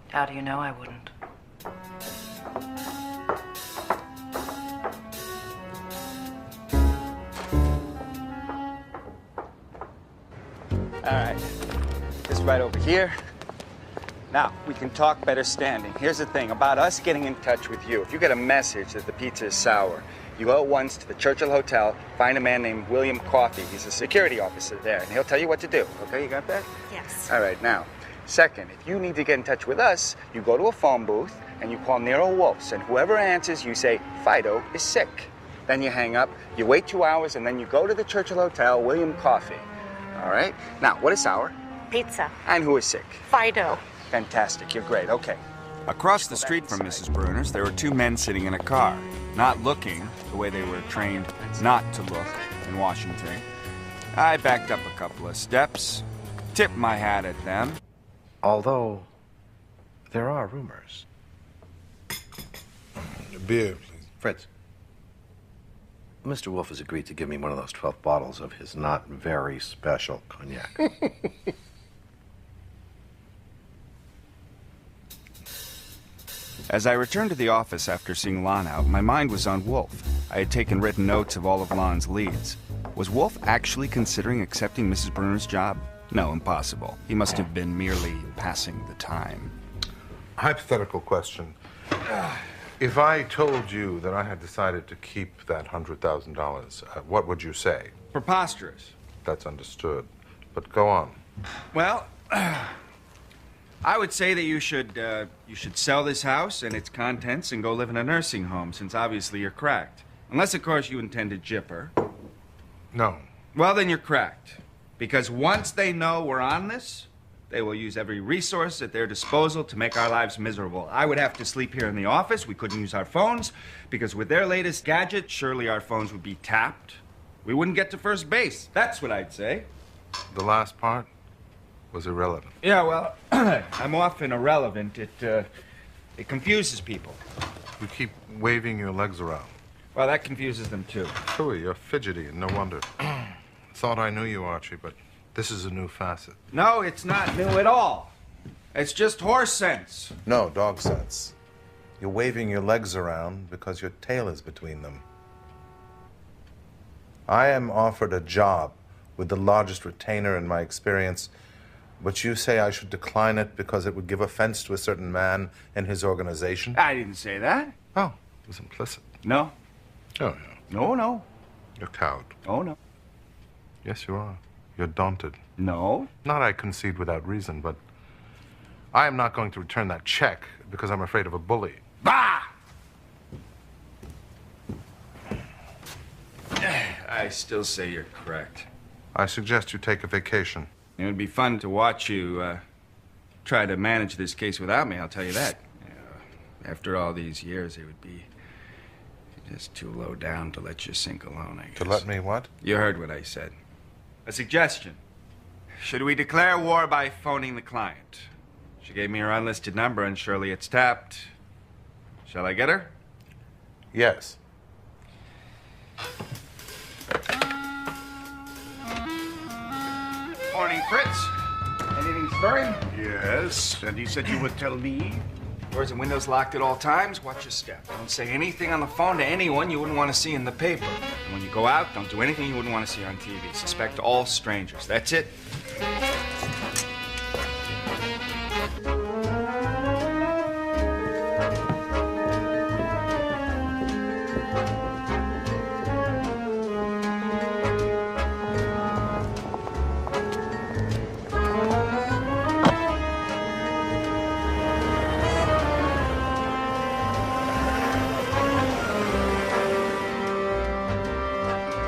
How do you know I wouldn't? All right. Just right over here. Now, we can talk better standing. Here's the thing about us getting in touch with you. If you get a message that the pizza is sour, you go at once to the Churchill Hotel, find a man named William Coffey. He's a security officer there, and he'll tell you what to do. Okay, you got that? Yes. All right, now, second, if you need to get in touch with us, you go to a phone booth, and you call Nero Wolfe, and whoever answers, you say, Fido is sick. Then you hang up, you wait 2 hours, and then you go to the Churchill Hotel, William Coffey. All right? Now, what is sour? Pizza. And who is sick? Fido. Fantastic. You're great. Okay. Across the street from Mrs. Bruner's, there were two men sitting in a car, not looking the way they were trained not to look in Washington. I backed up a couple of steps, tipped my hat at them. Although, there are rumors. Beer, please. Fritz. Mr. Wolfe has agreed to give me one of those 12 bottles of his not very special cognac. As I returned to the office after seeing Lon out, my mind was on Wolfe. I had taken written notes of all of Lon's leads. Was Wolfe actually considering accepting Mrs. Bruner's job? No, impossible. He must have been merely passing the time. Hypothetical question. If I told you that I had decided to keep that $100,000, what would you say? Preposterous. That's understood. But go on. Well, I would say that you should sell this house and its contents and go live in a nursing home, since obviously you're cracked. Unless, of course, you intend to jip her. No. Well, then you're cracked. Because once they know we're on this, they will use every resource at their disposal to make our lives miserable. I would have to sleep here in the office. We couldn't use our phones, because with their latest gadget, surely our phones would be tapped. We wouldn't get to first base. That's what I'd say. The last part was irrelevant. Yeah, well, I'm often irrelevant. It confuses people. You keep waving your legs around. Well, that confuses them, too. Phooey, you're fidgety, and no wonder. Thought I knew you, Archie, but this is a new facet. No, it's not new at all. It's just horse sense. No, dog sense. You're waving your legs around because your tail is between them. I am offered a job with the largest retainer in my experience, but you say I should decline it because it would give offense to a certain man and his organization? I didn't say that. Oh, it was implicit. No. Oh, yeah. No. You're cowed. Oh, no. Yes, you are. You're daunted. No. Not I concede without reason, but I am not going to return that check because I'm afraid of a bully. Bah! I still say you're correct. I suggest you take a vacation. It would be fun to watch you try to manage this case without me, I'll tell you that. After all these years, it would be just too low down to let you sink alone, I guess. To let me what? You heard what I said. A suggestion. Should we declare war by phoning the client? She gave me her unlisted number, and surely it's tapped. Shall I get her? Yes. Morning, Fritz. Anything stirring? Yes, and he said you would tell me. Doors and windows locked at all times. Watch your step. Don't say anything on the phone to anyone you wouldn't want to see in the paper. And when you go out, don't do anything you wouldn't want to see on TV. Suspect all strangers. That's it.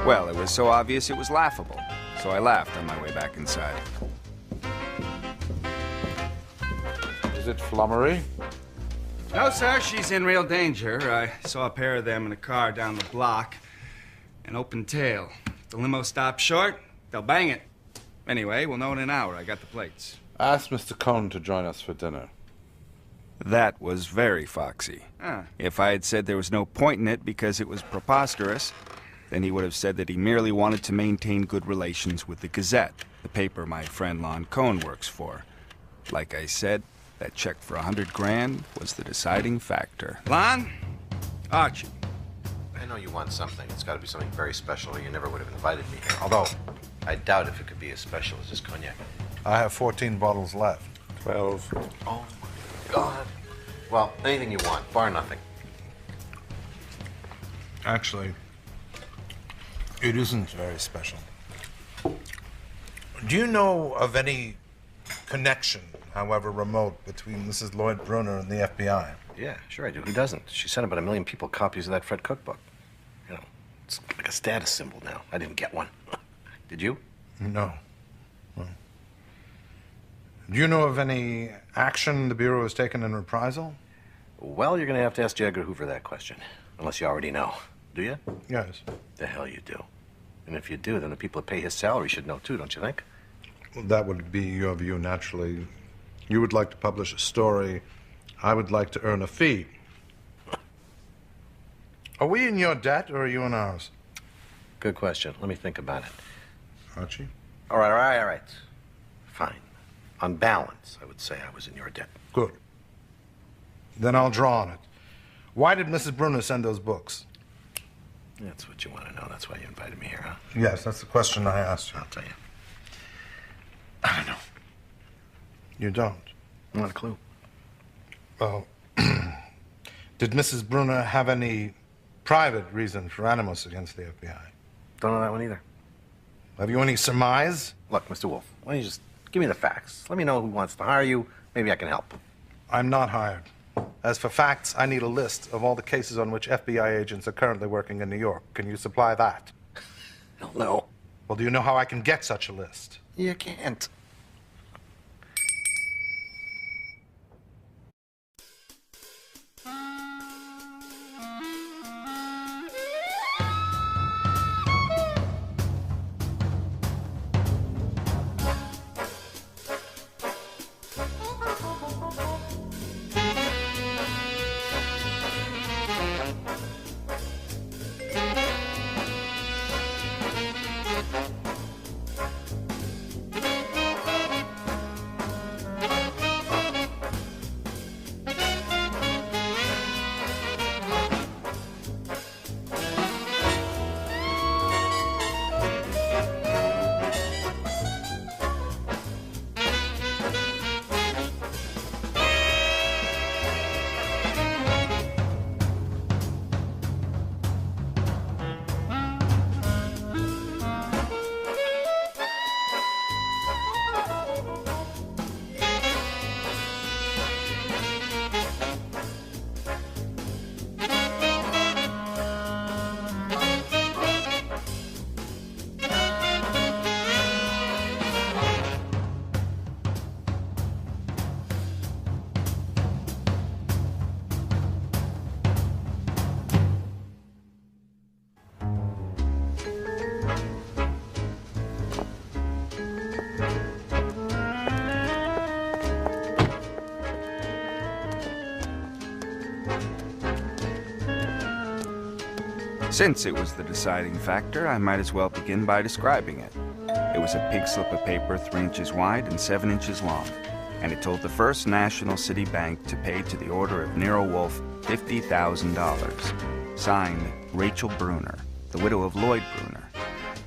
Well, it was so obvious it was laughable, so I laughed on my way back inside. Is it flummery? No, sir, she's in real danger. I saw a pair of them in a car down the block. An open tail. If the limo stops short, they'll bang it. Anyway, we'll know in an hour. I got the plates. Ask Mr. Cohn to join us for dinner. That was very foxy. If I had said there was no point in it because it was preposterous, then he would have said that he merely wanted to maintain good relations with the Gazette, the paper my friend Lon Cohn works for. Like I said, that check for $100,000 was the deciding factor. Lon? Archie. I know you want something. It's got to be something very special, or you never would have invited me here. Although, I doubt if it could be as special as this cognac. I have 14 bottles left. 12. Oh, my God. Well, anything you want, bar nothing. Actually, it isn't very special. Do you know of any connection, however remote, between Mrs. Lloyd Bruner and the FBI? Yeah, sure I do. Who doesn't? She sent about 1 million people copies of that Fred cookbook. You know, it's like a status symbol now. I didn't get one. Did you? No. No. Do you know of any action the Bureau has taken in reprisal? Well, you're going to have to ask J. Edgar Hoover that question. Unless you already know. Do you? Yes. The hell you do. And if you do, then the people that pay his salary should know too, don't you think? Well, that would be your view, naturally. You would like to publish a story. I would like to earn a fee. Are we in your debt, or are you in ours? Good question. Let me think about it. Archie? All right. Fine. On balance, I would say I was in your debt. Good. Then I'll draw on it. Why did Mrs. Bruner send those books? That's what you want to know. That's why you invited me here, huh? Yes, that's the question I asked you. I'll tell you. I don't know. You don't? Not a clue. Well, did Mrs. Bruner have any private reason for animus against the FBI? Don't know that one either. Have you any surmise? Look, Mr. Wolfe, why don't you just give me the facts? Let me know who wants to hire you. Maybe I can help. I'm not hired. As for facts, I need a list of all the cases on which FBI agents are currently working in New York. Can you supply that? No. Well, do you know how I can get such a list? You can't. Since it was the deciding factor, I might as well begin by describing it. It was a pig slip of paper 3 inches wide and 7 inches long, and it told the First National City Bank to pay to the order of Nero Wolfe $50,000. Signed, Rachel Bruner, the widow of Lloyd Bruner.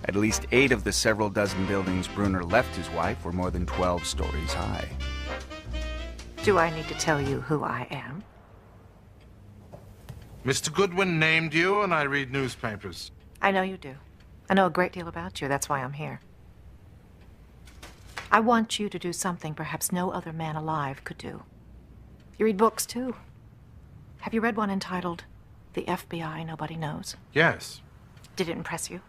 At least 8 of the several dozen buildings Bruner left his wife were more than 12 stories high. Do I need to tell you who I am? Mr. Goodwin named you, and I read newspapers. I know you do. I know a great deal about you. That's why I'm here. I want you to do something perhaps no other man alive could do. You read books, too. Have you read one entitled The FBI Nobody Knows? Yes. Did it impress you?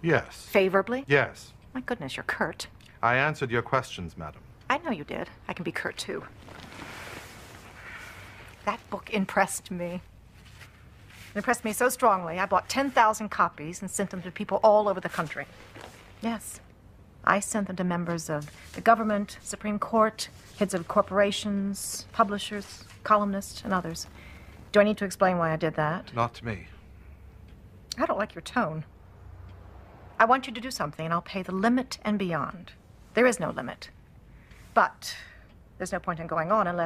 Yes. Favorably? Yes. My goodness, you're curt. I answered your questions, madam. I know you did. I can be curt, too. That book impressed me. It impressed me so strongly, I bought 10,000 copies and sent them to people all over the country. Yes. I sent them to members of the government, Supreme Court, heads of corporations, publishers, columnists, and others. Do I need to explain why I did that? Not to me. I don't like your tone. I want you to do something, and I'll pay the limit and beyond. There is no limit. But there's no point in going on unless